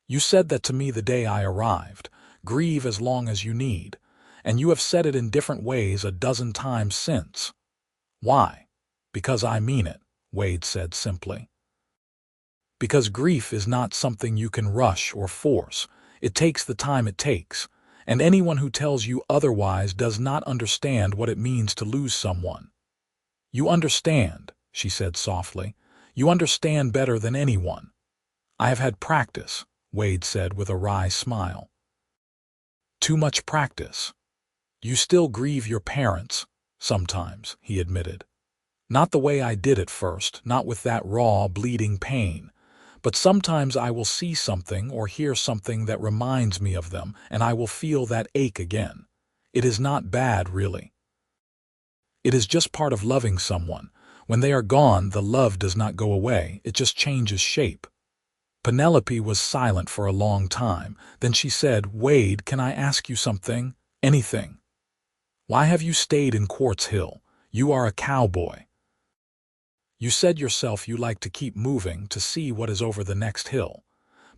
"You said that to me the day I arrived. Grieve as long as you need, and you have said it in different ways a dozen times since." "Why?" "Because I mean it," Wade said simply. "Because grief is not something you can rush or force. It takes the time it takes. And anyone who tells you otherwise does not understand what it means to lose someone." "You understand," she said softly. "You understand better than anyone." "I have had practice," Wade said with a wry smile. "Too much practice." "You still grieve your parents, sometimes," he admitted. "Not the way I did at first, not with that raw, bleeding pain. But sometimes I will see something or hear something that reminds me of them, and I will feel that ache again. It is not bad, really. It is just part of loving someone. When they are gone, the love does not go away, it just changes shape." Penelope was silent for a long time. Then she said, "Wade, can I ask you something? Anything? Why have you stayed in Quartz Hill? You are a cowboy. You said yourself you like to keep moving to see what is over the next hill.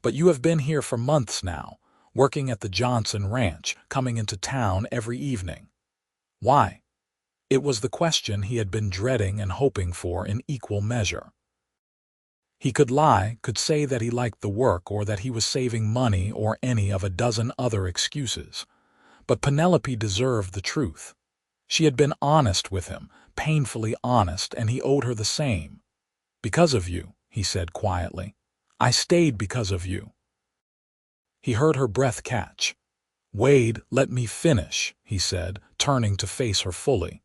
But you have been here for months now, working at the Johnson Ranch, coming into town every evening. Why?" It was the question he had been dreading and hoping for in equal measure. He could lie, could say that he liked the work or that he was saving money or any of a dozen other excuses. But Penelope deserved the truth. She had been honest with him, painfully honest, and he owed her the same. "Because of you," he said quietly. "I stayed because of you." He heard her breath catch. "Wade, let me finish," he said, turning to face her fully.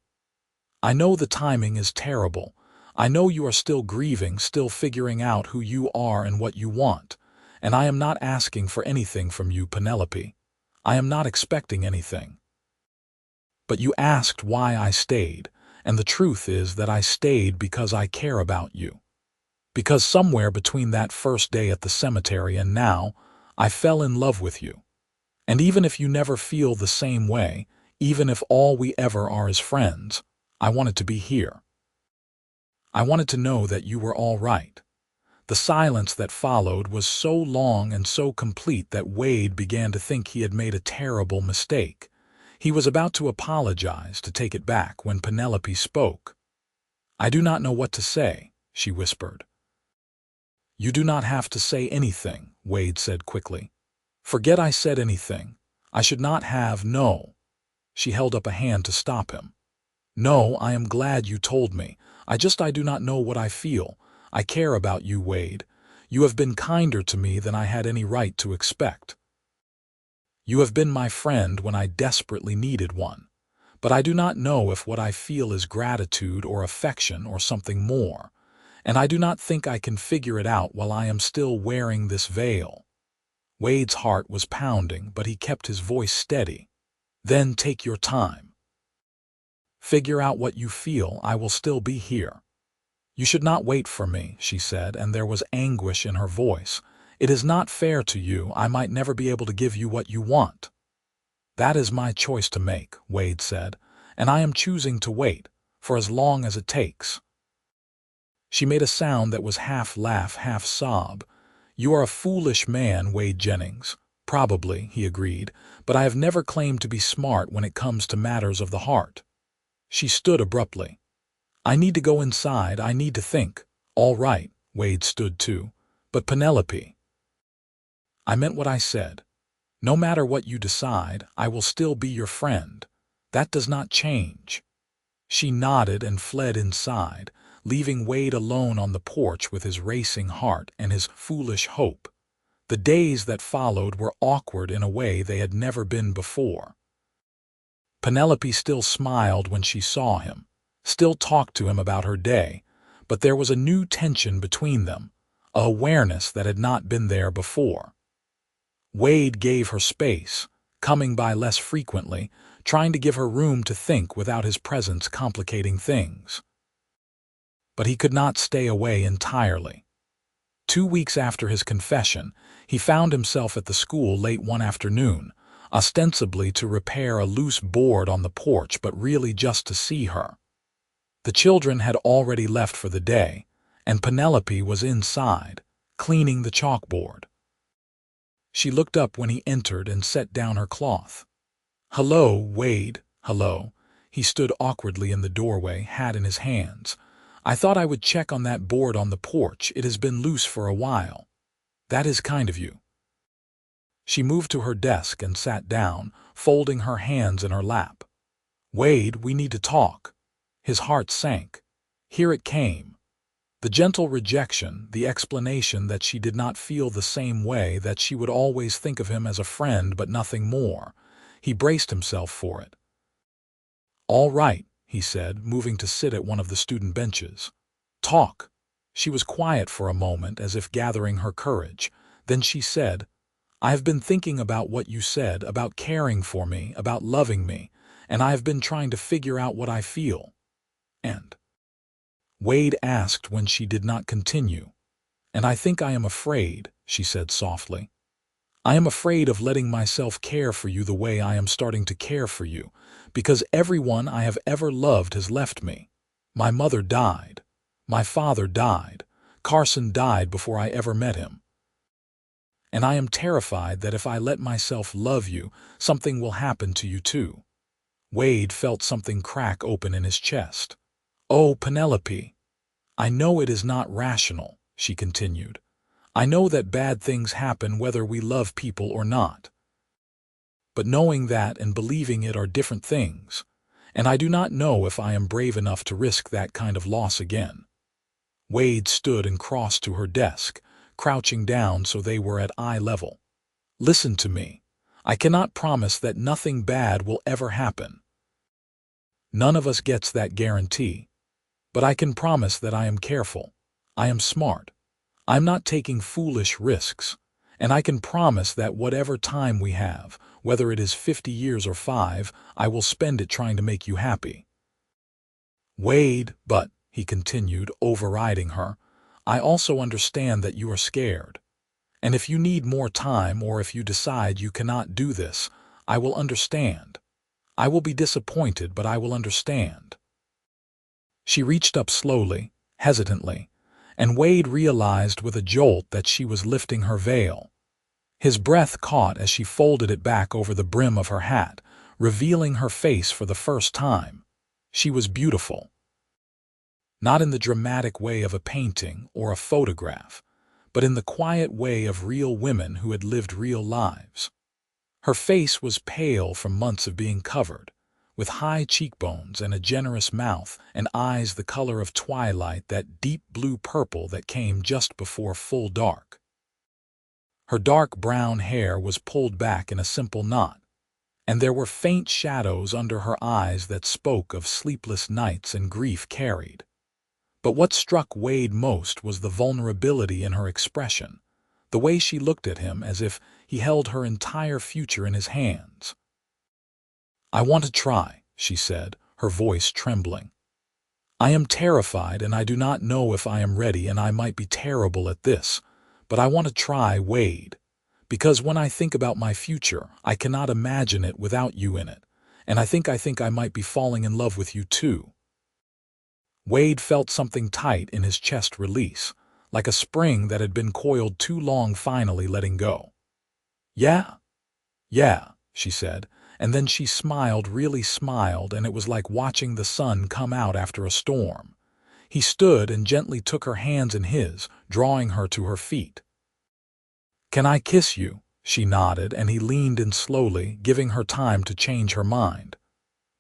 "I know the timing is terrible. I know you are still grieving, still figuring out who you are and what you want. And I am not asking for anything from you, Penelope. I am not expecting anything. But you asked why I stayed, and the truth is that I stayed because I care about you. Because somewhere between that first day at the cemetery and now, I fell in love with you. And even if you never feel the same way, even if all we ever are is friends, I wanted to be here. I wanted to know that you were all right." The silence that followed was so long and so complete that Wade began to think he had made a terrible mistake. He was about to apologize, to take it back, when Penelope spoke. "I do not know what to say," she whispered. "You do not have to say anything," Wade said quickly. "Forget I said anything. I should not have, no." She held up a hand to stop him. "No, I am glad you told me. I do not know what I feel. I care about you, Wade. You have been kinder to me than I had any right to expect. You have been my friend when I desperately needed one. But I do not know if what I feel is gratitude or affection or something more. And I do not think I can figure it out while I am still wearing this veil." Wade's heart was pounding, but he kept his voice steady. "Then take your time. Figure out what you feel. I will still be here." "You should not wait for me," she said, and there was anguish in her voice. "It is not fair to you. I might never be able to give you what you want." "That is my choice to make," Wade said, "and I am choosing to wait, for as long as it takes." She made a sound that was half laugh, half sob. "You are a foolish man, Wade Jennings." "Probably," he agreed, "but I have never claimed to be smart when it comes to matters of the heart." She stood abruptly. "I need to go inside. I need to think." "All right," Wade stood too. "But Penelope, I meant what I said. No matter what you decide, I will still be your friend. That does not change." She nodded and fled inside, leaving Wade alone on the porch with his racing heart and his foolish hope. The days that followed were awkward in a way they had never been before. Penelope still smiled when she saw him, still talked to him about her day, but there was a new tension between them, a awareness that had not been there before. Wade gave her space, coming by less frequently, trying to give her room to think without his presence complicating things. But he could not stay away entirely. 2 weeks after his confession, he found himself at the school late one afternoon, ostensibly to repair a loose board on the porch, but really just to see her. The children had already left for the day, and Penelope was inside, cleaning the chalkboard. She looked up when he entered and set down her cloth. "Hello, Wade, hello." He stood awkwardly in the doorway, hat in his hands. "I thought I would check on that board on the porch. It has been loose for a while." "That is kind of you." She moved to her desk and sat down, folding her hands in her lap. "Wade, we need to talk." His heart sank. Here it came. The gentle rejection, the explanation that she did not feel the same way, that she would always think of him as a friend but nothing more. He braced himself for it. "All right," he said, moving to sit at one of the student benches. "Talk." She was quiet for a moment, as if gathering her courage. Then she said, "I have been thinking about what you said, about caring for me, about loving me, and I have been trying to figure out what I feel." And Wade asked when she did not continue. "And I think I am afraid," she said softly. I am afraid of letting myself care for you the way I am starting to care for you, because everyone I have ever loved has left me. My mother died. My father died. Carson died before I ever met him. And I am terrified that if I let myself love you, something will happen to you too. Wade felt something crack open in his chest. Oh, Penelope, I know it is not rational, she continued. I know that bad things happen whether we love people or not. But knowing that and believing it are different things, and I do not know if I am brave enough to risk that kind of loss again. Wade stood and crossed to her desk, crouching down so they were at eye level. Listen to me. I cannot promise that nothing bad will ever happen. None of us gets that guarantee. But I can promise that I am careful. I am smart. I'm not taking foolish risks. And I can promise that whatever time we have, whether it is 50 years or 5, I will spend it trying to make you happy. Wade, but, he continued, overriding her, I also understand that you are scared. And if you need more time or if you decide you cannot do this, I will understand. I will be disappointed, but I will understand. She reached up slowly, hesitantly, and Wade realized with a jolt that she was lifting her veil. His breath caught as she folded it back over the brim of her hat, revealing her face for the first time. She was beautiful. Not in the dramatic way of a painting or a photograph, but in the quiet way of real women who had lived real lives. Her face was pale from months of being covered, with high cheekbones and a generous mouth and eyes the color of twilight, that deep blue purple that came just before full dark. Her dark brown hair was pulled back in a simple knot, and there were faint shadows under her eyes that spoke of sleepless nights and grief carried. But what struck Wade most was the vulnerability in her expression, the way she looked at him as if he held her entire future in his hands. I want to try, she said, her voice trembling. I am terrified and I do not know if I am ready, and I might be terrible at this, but I want to try, Wade, because when I think about my future, I cannot imagine it without you in it, and I think I might be falling in love with you too. Wade felt something tight in his chest release, like a spring that had been coiled too long finally letting go. Yeah, she said, and then she smiled, really smiled, and it was like watching the sun come out after a storm. He stood and gently took her hands in his, drawing her to her feet. Can I kiss you? She nodded, and he leaned in slowly, giving her time to change her mind.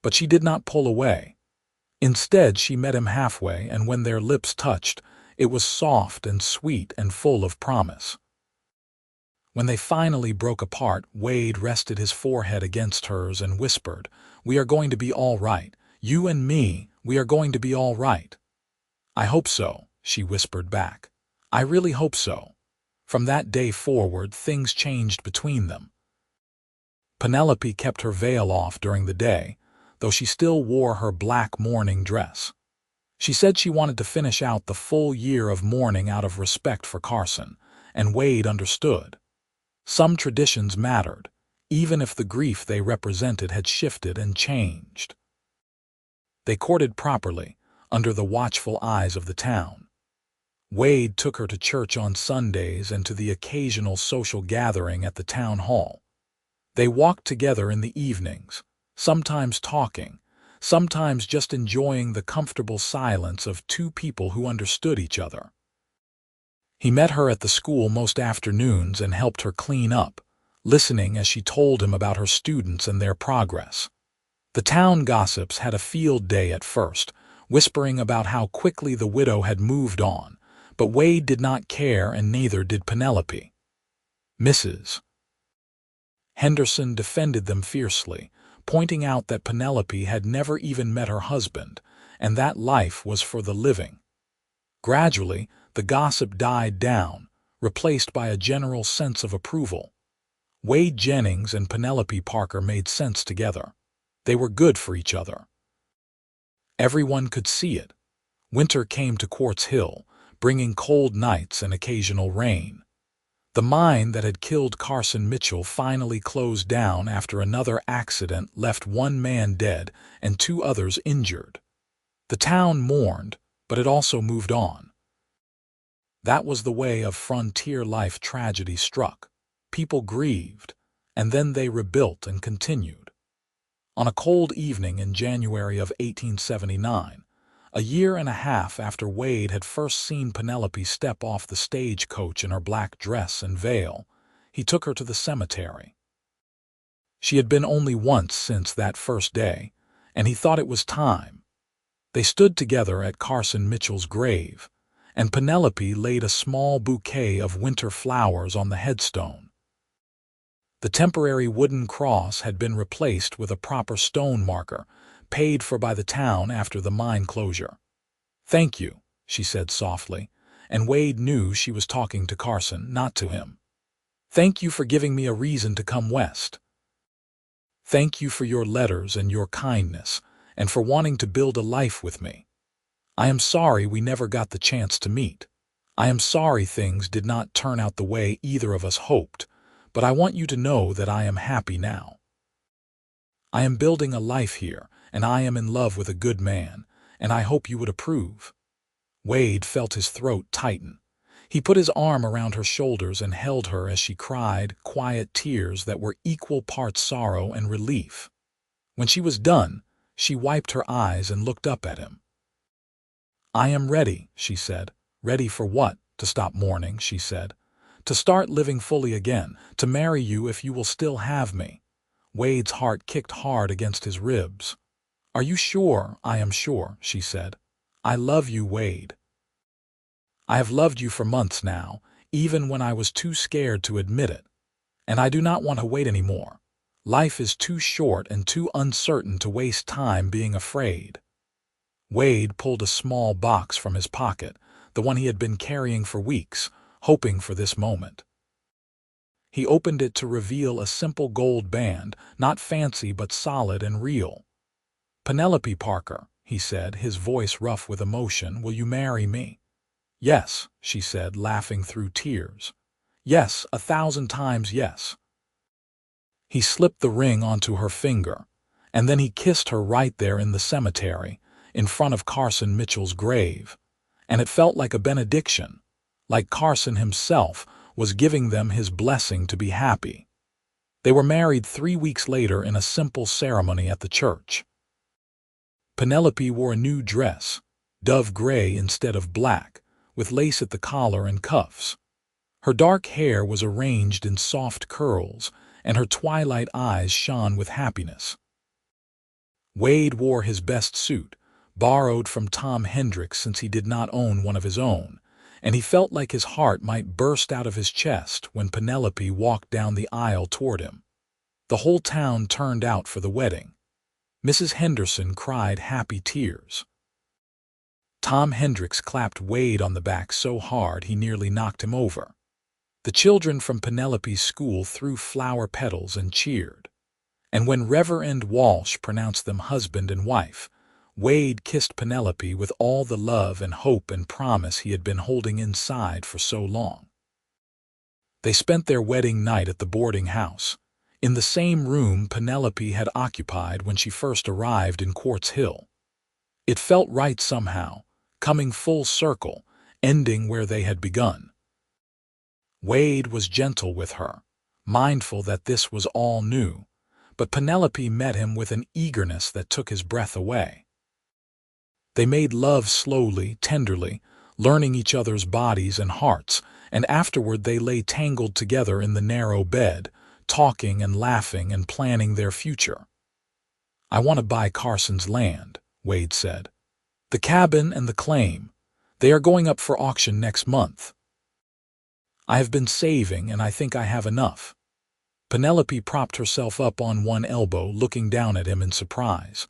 But she did not pull away. Instead, she met him halfway, and when their lips touched, it was soft and sweet and full of promise. When they finally broke apart, Wade rested his forehead against hers and whispered, We are going to be all right. You and me, we are going to be all right. I hope so, she whispered back. I really hope so. From that day forward, things changed between them. Penelope kept her veil off during the day, though she still wore her black mourning dress. She said she wanted to finish out the full year of mourning out of respect for Carson, and Wade understood. Some traditions mattered, even if the grief they represented had shifted and changed. They courted properly, under the watchful eyes of the town. Wade took her to church on Sundays and to the occasional social gathering at the town hall. They walked together in the evenings, sometimes talking, sometimes just enjoying the comfortable silence of two people who understood each other. He met her at the school most afternoons and helped her clean up, listening as she told him about her students and their progress. The town gossips had a field day at first, whispering about how quickly the widow had moved on, but Wade did not care, and neither did Penelope. Mrs. Henderson defended them fiercely, pointing out that Penelope had never even met her husband, and that life was for the living. Gradually, the gossip died down, replaced by a general sense of approval. Wade Jennings and Penelope Parker made sense together. They were good for each other. Everyone could see it. Winter came to Quartz Hill, bringing cold nights and occasional rain. The mine that had killed Carson Mitchell finally closed down after another accident left one man dead and two others injured. The town mourned, but it also moved on. That was the way of frontier life tragedy struck. People grieved, and then they rebuilt and continued. On a cold evening in January of 1879, a year and a half after Wade had first seen Penelope step off the stagecoach in her black dress and veil, he took her to the cemetery. She had been only once since that first day, and he thought it was time. They stood together at Carson Mitchell's grave, and Penelope laid a small bouquet of winter flowers on the headstone. The temporary wooden cross had been replaced with a proper stone marker, paid for by the town after the mine closure. "Thank you," she said softly, and Wade knew she was talking to Carson, not to him. "Thank you for giving me a reason to come west. Thank you for your letters and your kindness, and for wanting to build a life with me. I am sorry we never got the chance to meet. I am sorry things did not turn out the way either of us hoped, but I want you to know that I am happy now. I am building a life here, and I am in love with a good man, and I hope you would approve." Wade felt his throat tighten. He put his arm around her shoulders and held her as she cried quiet tears that were equal parts sorrow and relief. When she was done, she wiped her eyes and looked up at him. "I am ready," she said. "Ready for what?" "To stop mourning," she said. "To start living fully again, to marry you if you will still have me." Wade's heart kicked hard against his ribs. "Are you sure?" "I am sure," she said. "I love you, Wade. I have loved you for months now, even when I was too scared to admit it. And I do not want to wait anymore. Life is too short and too uncertain to waste time being afraid." Wade pulled a small box from his pocket, the one he had been carrying for weeks, hoping for this moment. He opened it to reveal a simple gold band, not fancy but solid and real. "Penelope Parker," he said, his voice rough with emotion, "will you marry me?" "Yes," she said, laughing through tears. "Yes, 1,000 times yes." He slipped the ring onto her finger, and then he kissed her right there in the cemetery, in front of Carson Mitchell's grave, and it felt like a benediction, like Carson himself was giving them his blessing to be happy. They were married 3 weeks later in a simple ceremony at the church. Penelope wore a new dress, dove gray instead of black, with lace at the collar and cuffs. Her dark hair was arranged in soft curls, and her twilight eyes shone with happiness. Wade wore his best suit, borrowed from Tom Hendricks since he did not own one of his own, and he felt like his heart might burst out of his chest when Penelope walked down the aisle toward him. The whole town turned out for the wedding. Mrs. Henderson cried happy tears. Tom Hendricks clapped Wade on the back so hard he nearly knocked him over. The children from Penelope's school threw flower petals and cheered. And when Reverend Walsh pronounced them husband and wife, Wade kissed Penelope with all the love and hope and promise he had been holding inside for so long. They spent their wedding night at the boarding house, in the same room Penelope had occupied when she first arrived in Quartz Hill. It felt right somehow, coming full circle, ending where they had begun. Wade was gentle with her, mindful that this was all new, but Penelope met him with an eagerness that took his breath away. They made love slowly, tenderly, learning each other's bodies and hearts, and afterward they lay tangled together in the narrow bed, talking and laughing and planning their future. "I want to buy Carson's land," Wade said. "The cabin and the claim. They are going up for auction next month. I have been saving, and I think I have enough." Penelope propped herself up on one elbow, looking down at him in surprise.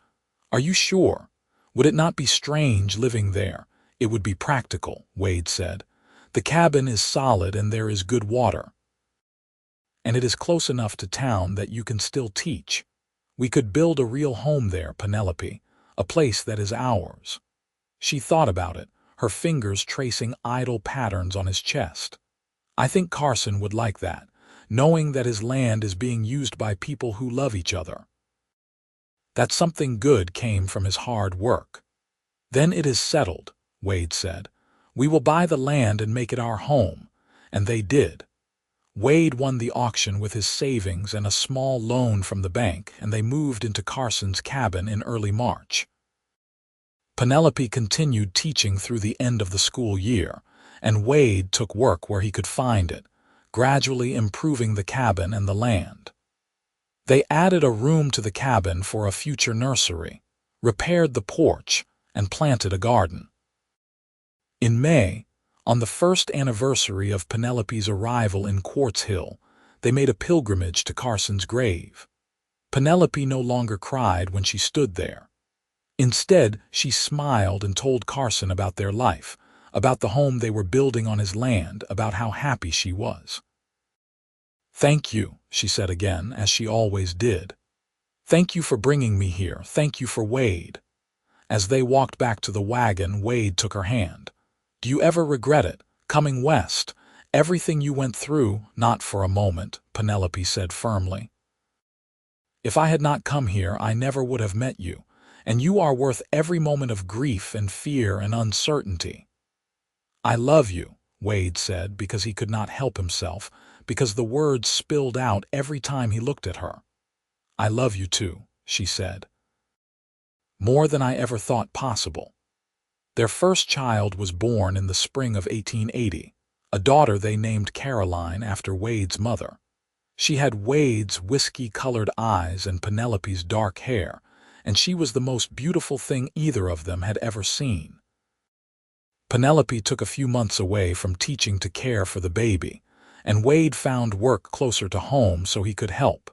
"Are you sure? Would it not be strange living there?" "It would be practical," Wade said. "The cabin is solid and there is good water. And it is close enough to town that you can still teach. We could build a real home there, Penelope, a place that is ours." She thought about it, her fingers tracing idle patterns on his chest. I think Carson would like that, knowing that his land is being used by people who love each other. That something good came from his hard work. Then it is settled, Wade said. We will buy the land and make it our home. And they did. Wade won the auction with his savings and a small loan from the bank, and they moved into Carson's cabin in early March. Penelope continued teaching through the end of the school year, and Wade took work where he could find it, gradually improving the cabin and the land. They added a room to the cabin for a future nursery, repaired the porch, and planted a garden. In May, on the first anniversary of Penelope's arrival in Quartz Hill, they made a pilgrimage to Carson's grave. Penelope no longer cried when she stood there. Instead, she smiled and told Carson about their life, about the home they were building on his land, about how happy she was. "Thank you," she said again, as she always did. "Thank you for bringing me here. Thank you for Wade." As they walked back to the wagon, Wade took her hand. "Do you ever regret it, coming west? Everything you went through?" "Not for a moment," Penelope said firmly. "If I had not come here, I never would have met you, and you are worth every moment of grief and fear and uncertainty." "I love you," Wade said, because he could not help himself, because the words spilled out every time he looked at her. "I love you too," she said. "More than I ever thought possible." Their first child was born in the spring of 1880, a daughter they named Caroline after Wade's mother. She had Wade's whiskey-colored eyes and Penelope's dark hair, and she was the most beautiful thing either of them had ever seen. Penelope took a few months away from teaching to care for the baby, and Wade found work closer to home so he could help.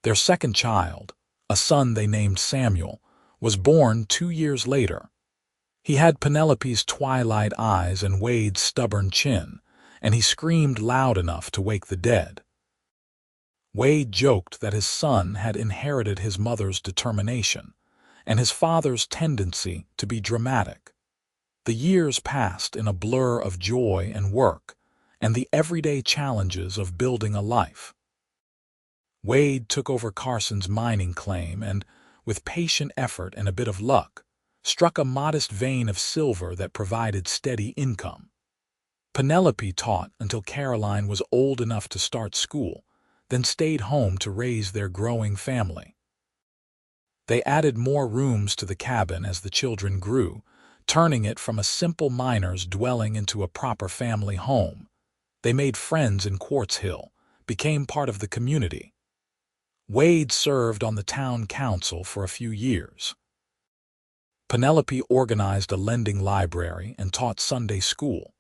Their second child, a son they named Samuel, was born 2 years later. He had Penelope's twilight eyes and Wade's stubborn chin, and he screamed loud enough to wake the dead. Wade joked that his son had inherited his mother's determination and his father's tendency to be dramatic. The years passed in a blur of joy and work, and the everyday challenges of building a life. Wade took over Carson's mining claim and, with patient effort and a bit of luck, struck a modest vein of silver that provided steady income. Penelope taught until Caroline was old enough to start school, then stayed home to raise their growing family. They added more rooms to the cabin as the children grew, turning it from a simple miner's dwelling into a proper family home. They made friends in Quartz Hill, became part of the community. Wade served on the town council for a few years. Penelope organized a lending library and taught Sunday school.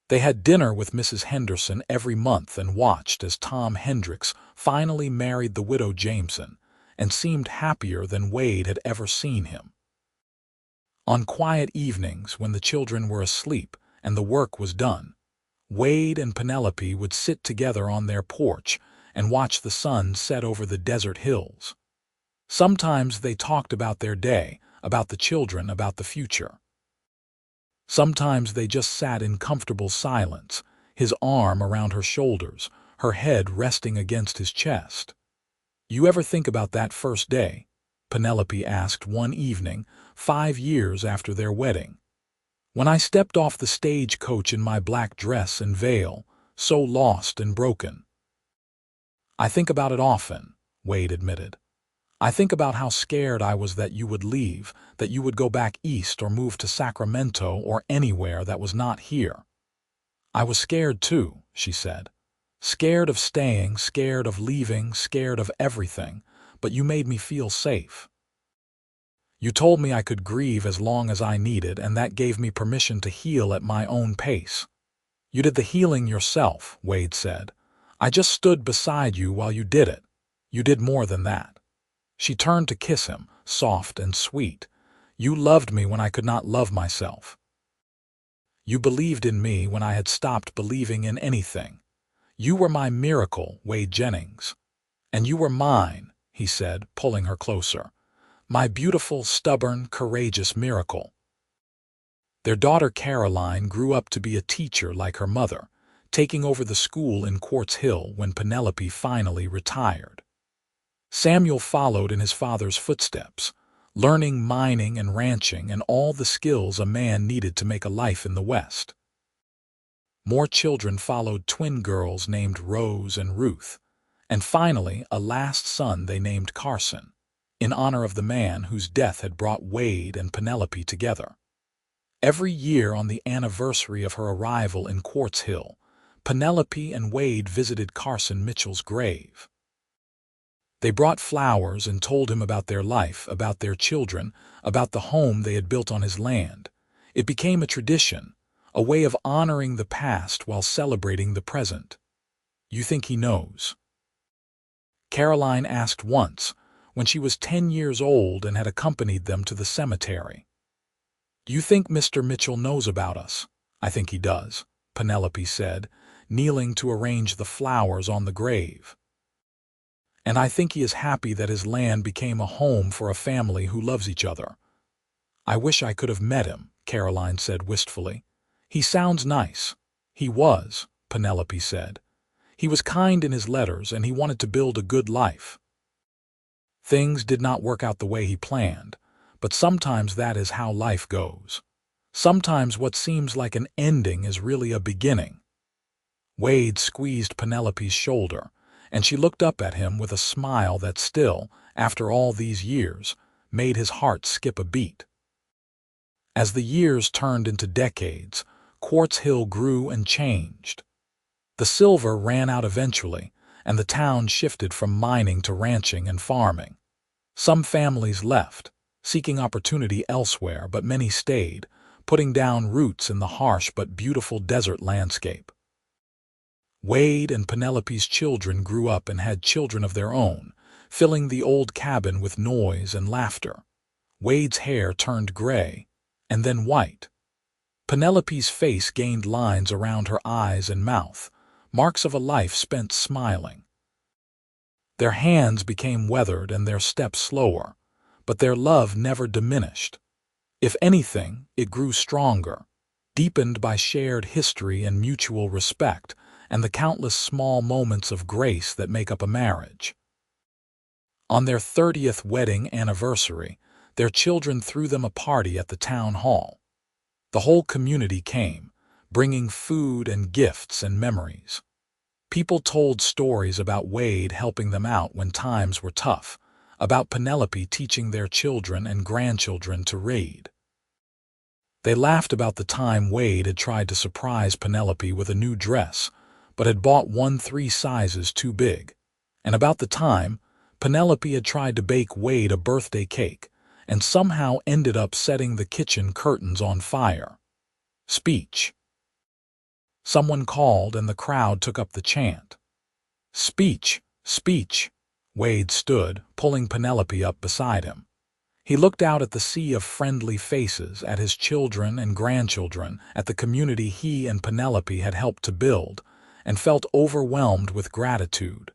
They had dinner with Mrs. Henderson every month and watched as Tom Hendricks finally married the widow Jameson and seemed happier than Wade had ever seen him. On quiet evenings when the children were asleep and the work was done, Wade and Penelope would sit together on their porch and watch the sun set over the desert hills. Sometimes they talked about their day, about the children, about the future. Sometimes they just sat in comfortable silence, his arm around her shoulders, her head resting against his chest. "You ever think about that first day?" Penelope asked one evening, 5 years after their wedding. "When I stepped off the stagecoach in my black dress and veil, so lost and broken." "I think about it often," Wade admitted. "I think about how scared I was that you would leave, that you would go back east or move to Sacramento or anywhere that was not here." "I was scared too," she said. "Scared of staying, scared of leaving, scared of everything, but you made me feel safe. You told me I could grieve as long as I needed, and that gave me permission to heal at my own pace. You did the healing yourself," Wade said. "I just stood beside you while you did it. You did more than that." She turned to kiss him, soft and sweet. "You loved me when I could not love myself. You believed in me when I had stopped believing in anything. You were my miracle, Wade Jennings. And you were mine," he said, pulling her closer. "My beautiful, stubborn, courageous miracle." Their daughter Caroline grew up to be a teacher like her mother, taking over the school in Quartz Hill when Penelope finally retired. Samuel followed in his father's footsteps, learning mining and ranching and all the skills a man needed to make a life in the West. More children followed, twin girls named Rose and Ruth, and finally a last son they named Carson, in honor of the man whose death had brought Wade and Penelope together. Every year on the anniversary of her arrival in Quartz Hill, Penelope and Wade visited Carson Mitchell's grave. They brought flowers and told him about their life, about their children, about the home they had built on his land. It became a tradition, a way of honoring the past while celebrating the present. "You think he knows?" Caroline asked once, when she was 10 years old and had accompanied them to the cemetery. "Do you think Mr. Mitchell knows about us?" "I think he does," Penelope said, kneeling to arrange the flowers on the grave. "And I think he is happy that his land became a home for a family who loves each other." "I wish I could have met him," Caroline said wistfully. "He sounds nice." "He was," Penelope said. "He was kind in his letters and he wanted to build a good life." Things did not work out the way he planned, but sometimes that is how life goes. Sometimes what seems like an ending is really a beginning. Wade squeezed Penelope's shoulder, and she looked up at him with a smile that still, after all these years, made his heart skip a beat. As the years turned into decades, Quartz Hill grew and changed. The silver ran out eventually, and the town shifted from mining to ranching and farming. Some families left, seeking opportunity elsewhere, but many stayed, putting down roots in the harsh but beautiful desert landscape. Wade and Penelope's children grew up and had children of their own, filling the old cabin with noise and laughter. Wade's hair turned gray, and then white. Penelope's face gained lines around her eyes and mouth, marks of a life spent smiling. Their hands became weathered and their steps slower, but their love never diminished. If anything, it grew stronger, deepened by shared history and mutual respect, and the countless small moments of grace that make up a marriage. On their 30th wedding anniversary, their children threw them a party at the town hall. The whole community came, bringing food and gifts and memories. People told stories about Wade helping them out when times were tough, about Penelope teaching their children and grandchildren to read. They laughed about the time Wade had tried to surprise Penelope with a new dress, but had bought one 3 sizes too big, and about the time Penelope had tried to bake Wade a birthday cake and somehow ended up setting the kitchen curtains on fire. Speech. Someone called and the crowd took up the chant. "Speech, speech." Wade stood, pulling Penelope up beside him. He looked out at the sea of friendly faces, at his children and grandchildren, at the community he and Penelope had helped to build, and felt overwhelmed with gratitude.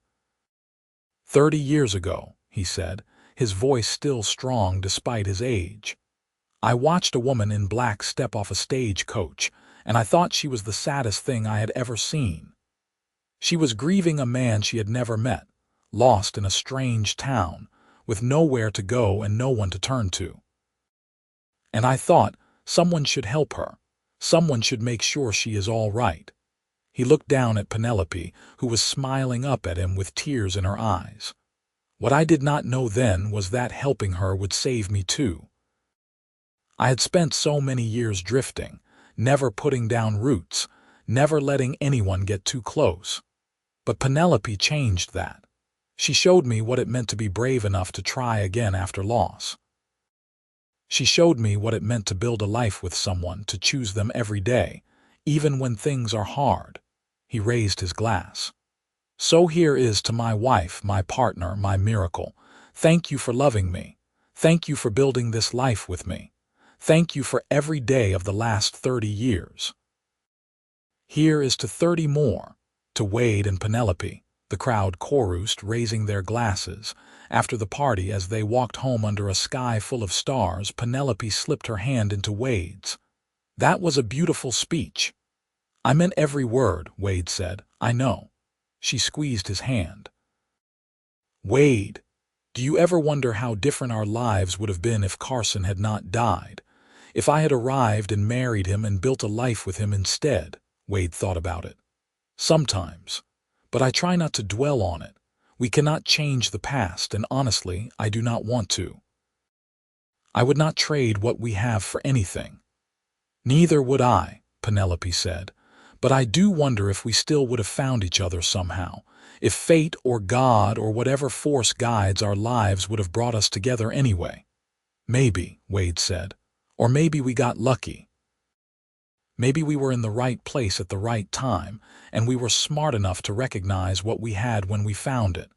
30 years ago, he said, his voice still strong despite his age, "I watched a woman in black step off a stagecoach, and I thought she was the saddest thing I had ever seen. She was grieving a man she had never met, lost in a strange town, with nowhere to go and no one to turn to. And I thought, someone should help her, someone should make sure she is all right." He looked down at Penelope, who was smiling up at him with tears in her eyes. "What I did not know then was that helping her would save me too. I had spent so many years drifting, never putting down roots, never letting anyone get too close. But Penelope changed that. She showed me what it meant to be brave enough to try again after loss. She showed me what it meant to build a life with someone, to choose them every day, even when things are hard." He raised his glass. "So here is to my wife, my partner, my miracle. Thank you for loving me. Thank you for building this life with me. Thank you for every day of the last 30 years. Here is to 30 more, to Wade and Penelope," the crowd chorused, raising their glasses. After the party, as they walked home under a sky full of stars, Penelope slipped her hand into Wade's. "That was a beautiful speech. I meant every word, Wade said. I know. She squeezed his hand. Wade, do you ever wonder how different our lives would have been if Carson had not died? If I had arrived and married him and built a life with him instead? Wade thought about it. Sometimes. But I try not to dwell on it. We cannot change the past, and honestly, I do not want to. I would not trade what we have for anything. Neither would I, Penelope said. But I do wonder if we still would have found each other somehow, if fate or God or whatever force guides our lives would have brought us together anyway. Maybe, Wade said. Or maybe we got lucky. Maybe we were in the right place at the right time, and we were smart enough to recognize what we had when we found it.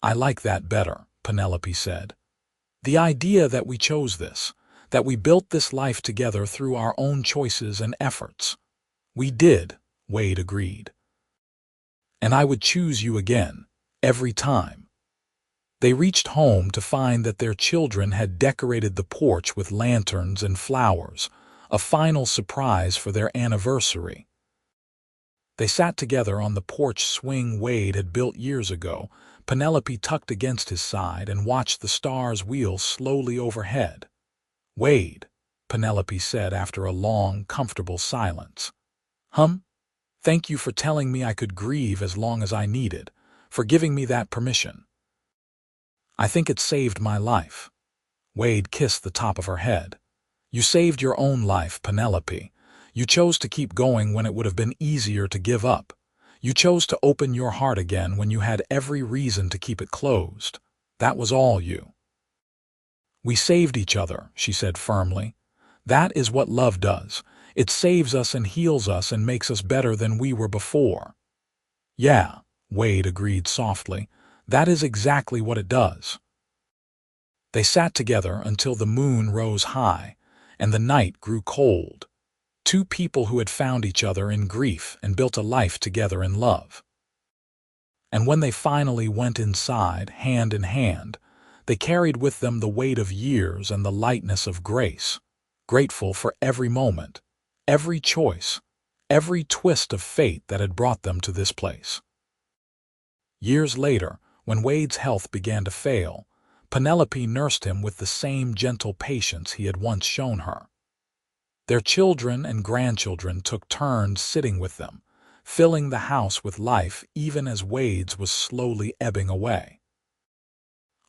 I like that better, Penelope said. The idea that we chose this, that we built this life together through our own choices and efforts. We did, Wade agreed. And I would choose you again, every time. They reached home to find that their children had decorated the porch with lanterns and flowers, a final surprise for their anniversary. They sat together on the porch swing Wade had built years ago, Penelope tucked against his side, and watched the stars wheel slowly overhead. Wade, Penelope said after a long, comfortable silence. Thank you for telling me I could grieve as long as I needed, for giving me that permission. I think it saved my life. Wade kissed the top of her head. You saved your own life, Penelope. You chose to keep going when it would have been easier to give up. You chose to open your heart again when you had every reason to keep it closed. That was all you. We saved each other, she said firmly. That is what love does. It saves us and heals us and makes us better than we were before. Yeah, Wade agreed softly. That is exactly what it does. They sat together until the moon rose high and the night grew cold. Two people who had found each other in grief and built a life together in love. And when they finally went inside, hand in hand, they carried with them the weight of years and the lightness of grace, grateful for every moment, every choice, every twist of fate that had brought them to this place. Years later, when Wade's health began to fail, Penelope nursed him with the same gentle patience he had once shown her. Their children and grandchildren took turns sitting with them, filling the house with life even as Wade's was slowly ebbing away.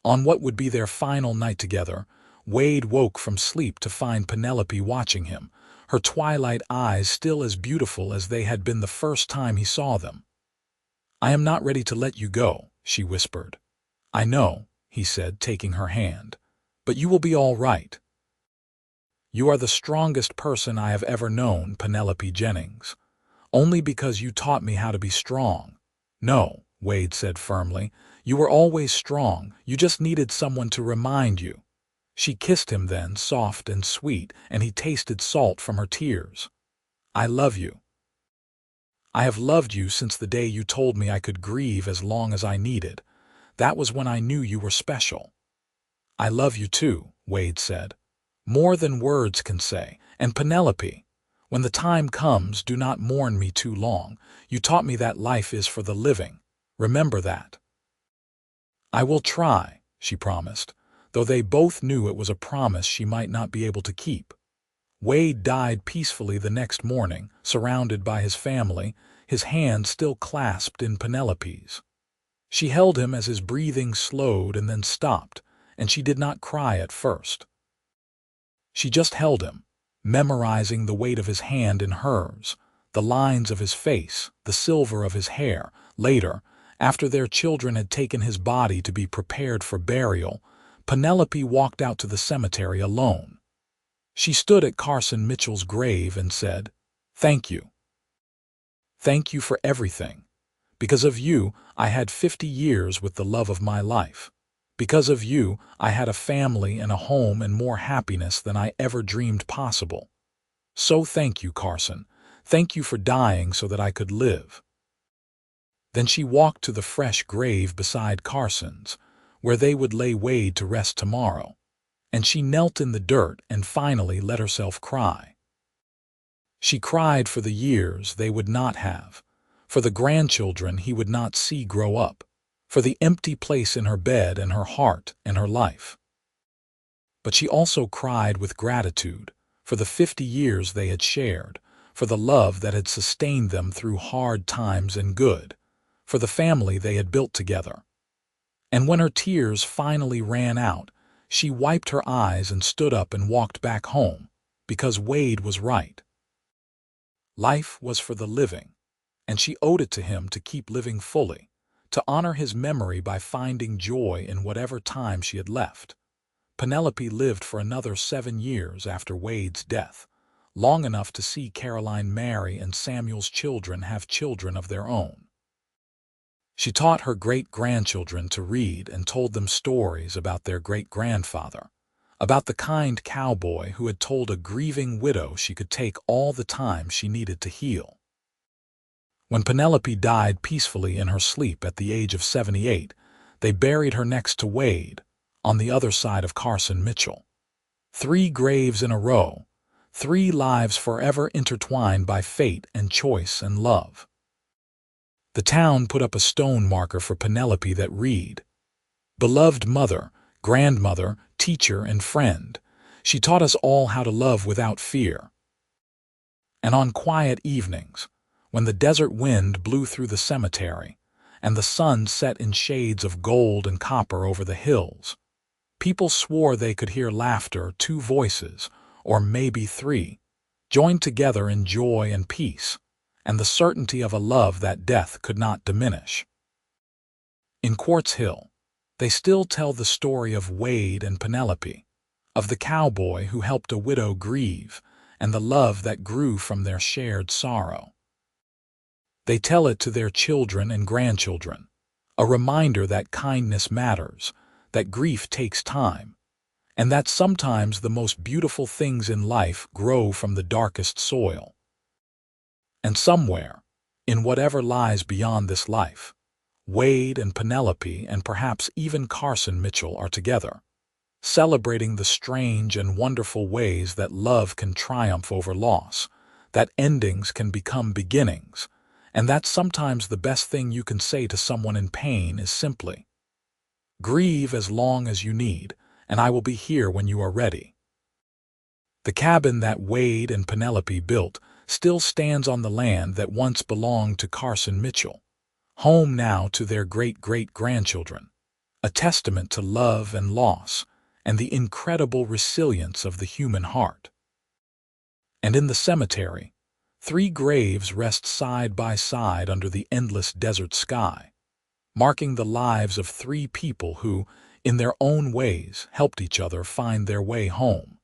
On what would be their final night together, Wade woke from sleep to find Penelope watching him, her twilight eyes still as beautiful as they had been the first time he saw them. I am not ready to let you go, she whispered. I know, he said, taking her hand, but you will be all right. You are the strongest person I have ever known, Penelope Jennings. Only because you taught me how to be strong. No, Wade said firmly, you were always strong, you just needed someone to remind you. She kissed him then, soft and sweet, and he tasted salt from her tears. I love you. I have loved you since the day you told me I could grieve as long as I needed. That was when I knew you were special. I love you too, Wade said. More than words can say. And Penelope, when the time comes, do not mourn me too long. You taught me that life is for the living. Remember that. I will try, she promised, though they both knew it was a promise she might not be able to keep. Wade died peacefully the next morning, surrounded by his family, his hand still clasped in Penelope's. She held him as his breathing slowed and then stopped, and she did not cry at first. She just held him, memorizing the weight of his hand in hers, the lines of his face, the silver of his hair. Later, after their children had taken his body to be prepared for burial, Penelope walked out to the cemetery alone. She stood at Carson Mitchell's grave and said, "Thank you. Thank you for everything. Because of you, I had 50 years with the love of my life. Because of you, I had a family and a home and more happiness than I ever dreamed possible. So thank you, Carson. Thank you for dying so that I could live." Then she walked to the fresh grave beside Carson's, where they would lay Wade to rest tomorrow, and she knelt in the dirt and finally let herself cry. She cried for the years they would not have, for the grandchildren he would not see grow up, for the empty place in her bed and her heart and her life. But she also cried with gratitude for the 50 years they had shared, for the love that had sustained them through hard times and good, for the family they had built together. And when her tears finally ran out, she wiped her eyes and stood up and walked back home, because Wade was right. Life was for the living, and she owed it to him to keep living fully, to honor his memory by finding joy in whatever time she had left. Penelope lived for another 7 years after Wade's death, long enough to see Caroline marry and Samuel's children have children of their own. She taught her great-grandchildren to read and told them stories about their great-grandfather, about the kind cowboy who had told a grieving widow she could take all the time she needed to heal. When Penelope died peacefully in her sleep at the age of 78, they buried her next to Wade, on the other side of Carson Mitchell. 3 graves in a row, 3 lives forever intertwined by fate and choice and love. The town put up a stone marker for Penelope that read, "Beloved mother, grandmother, teacher, and friend, she taught us all how to love without fear." And on quiet evenings, when the desert wind blew through the cemetery and the sun set in shades of gold and copper over the hills, people swore they could hear laughter, 2 voices, or maybe 3, joined together in joy and peace, and the certainty of a love that death could not diminish. In Quartz Hill, they still tell the story of Wade and Penelope, of the cowboy who helped a widow grieve, and the love that grew from their shared sorrow. They tell it to their children and grandchildren, a reminder that kindness matters, that grief takes time, and that sometimes the most beautiful things in life grow from the darkest soil. And somewhere, in whatever lies beyond this life, Wade and Penelope and perhaps even Carson Mitchell are together, celebrating the strange and wonderful ways that love can triumph over loss, that endings can become beginnings, and that sometimes the best thing you can say to someone in pain is simply, "Grieve as long as you need, and I will be here when you are ready." The cabin that Wade and Penelope built still stands on the land that once belonged to Carson Mitchell, home now to their great-great-grandchildren, a testament to love and loss and the incredible resilience of the human heart. And in the cemetery, 3 graves rest side by side under the endless desert sky, marking the lives of 3 people who, in their own ways, helped each other find their way home.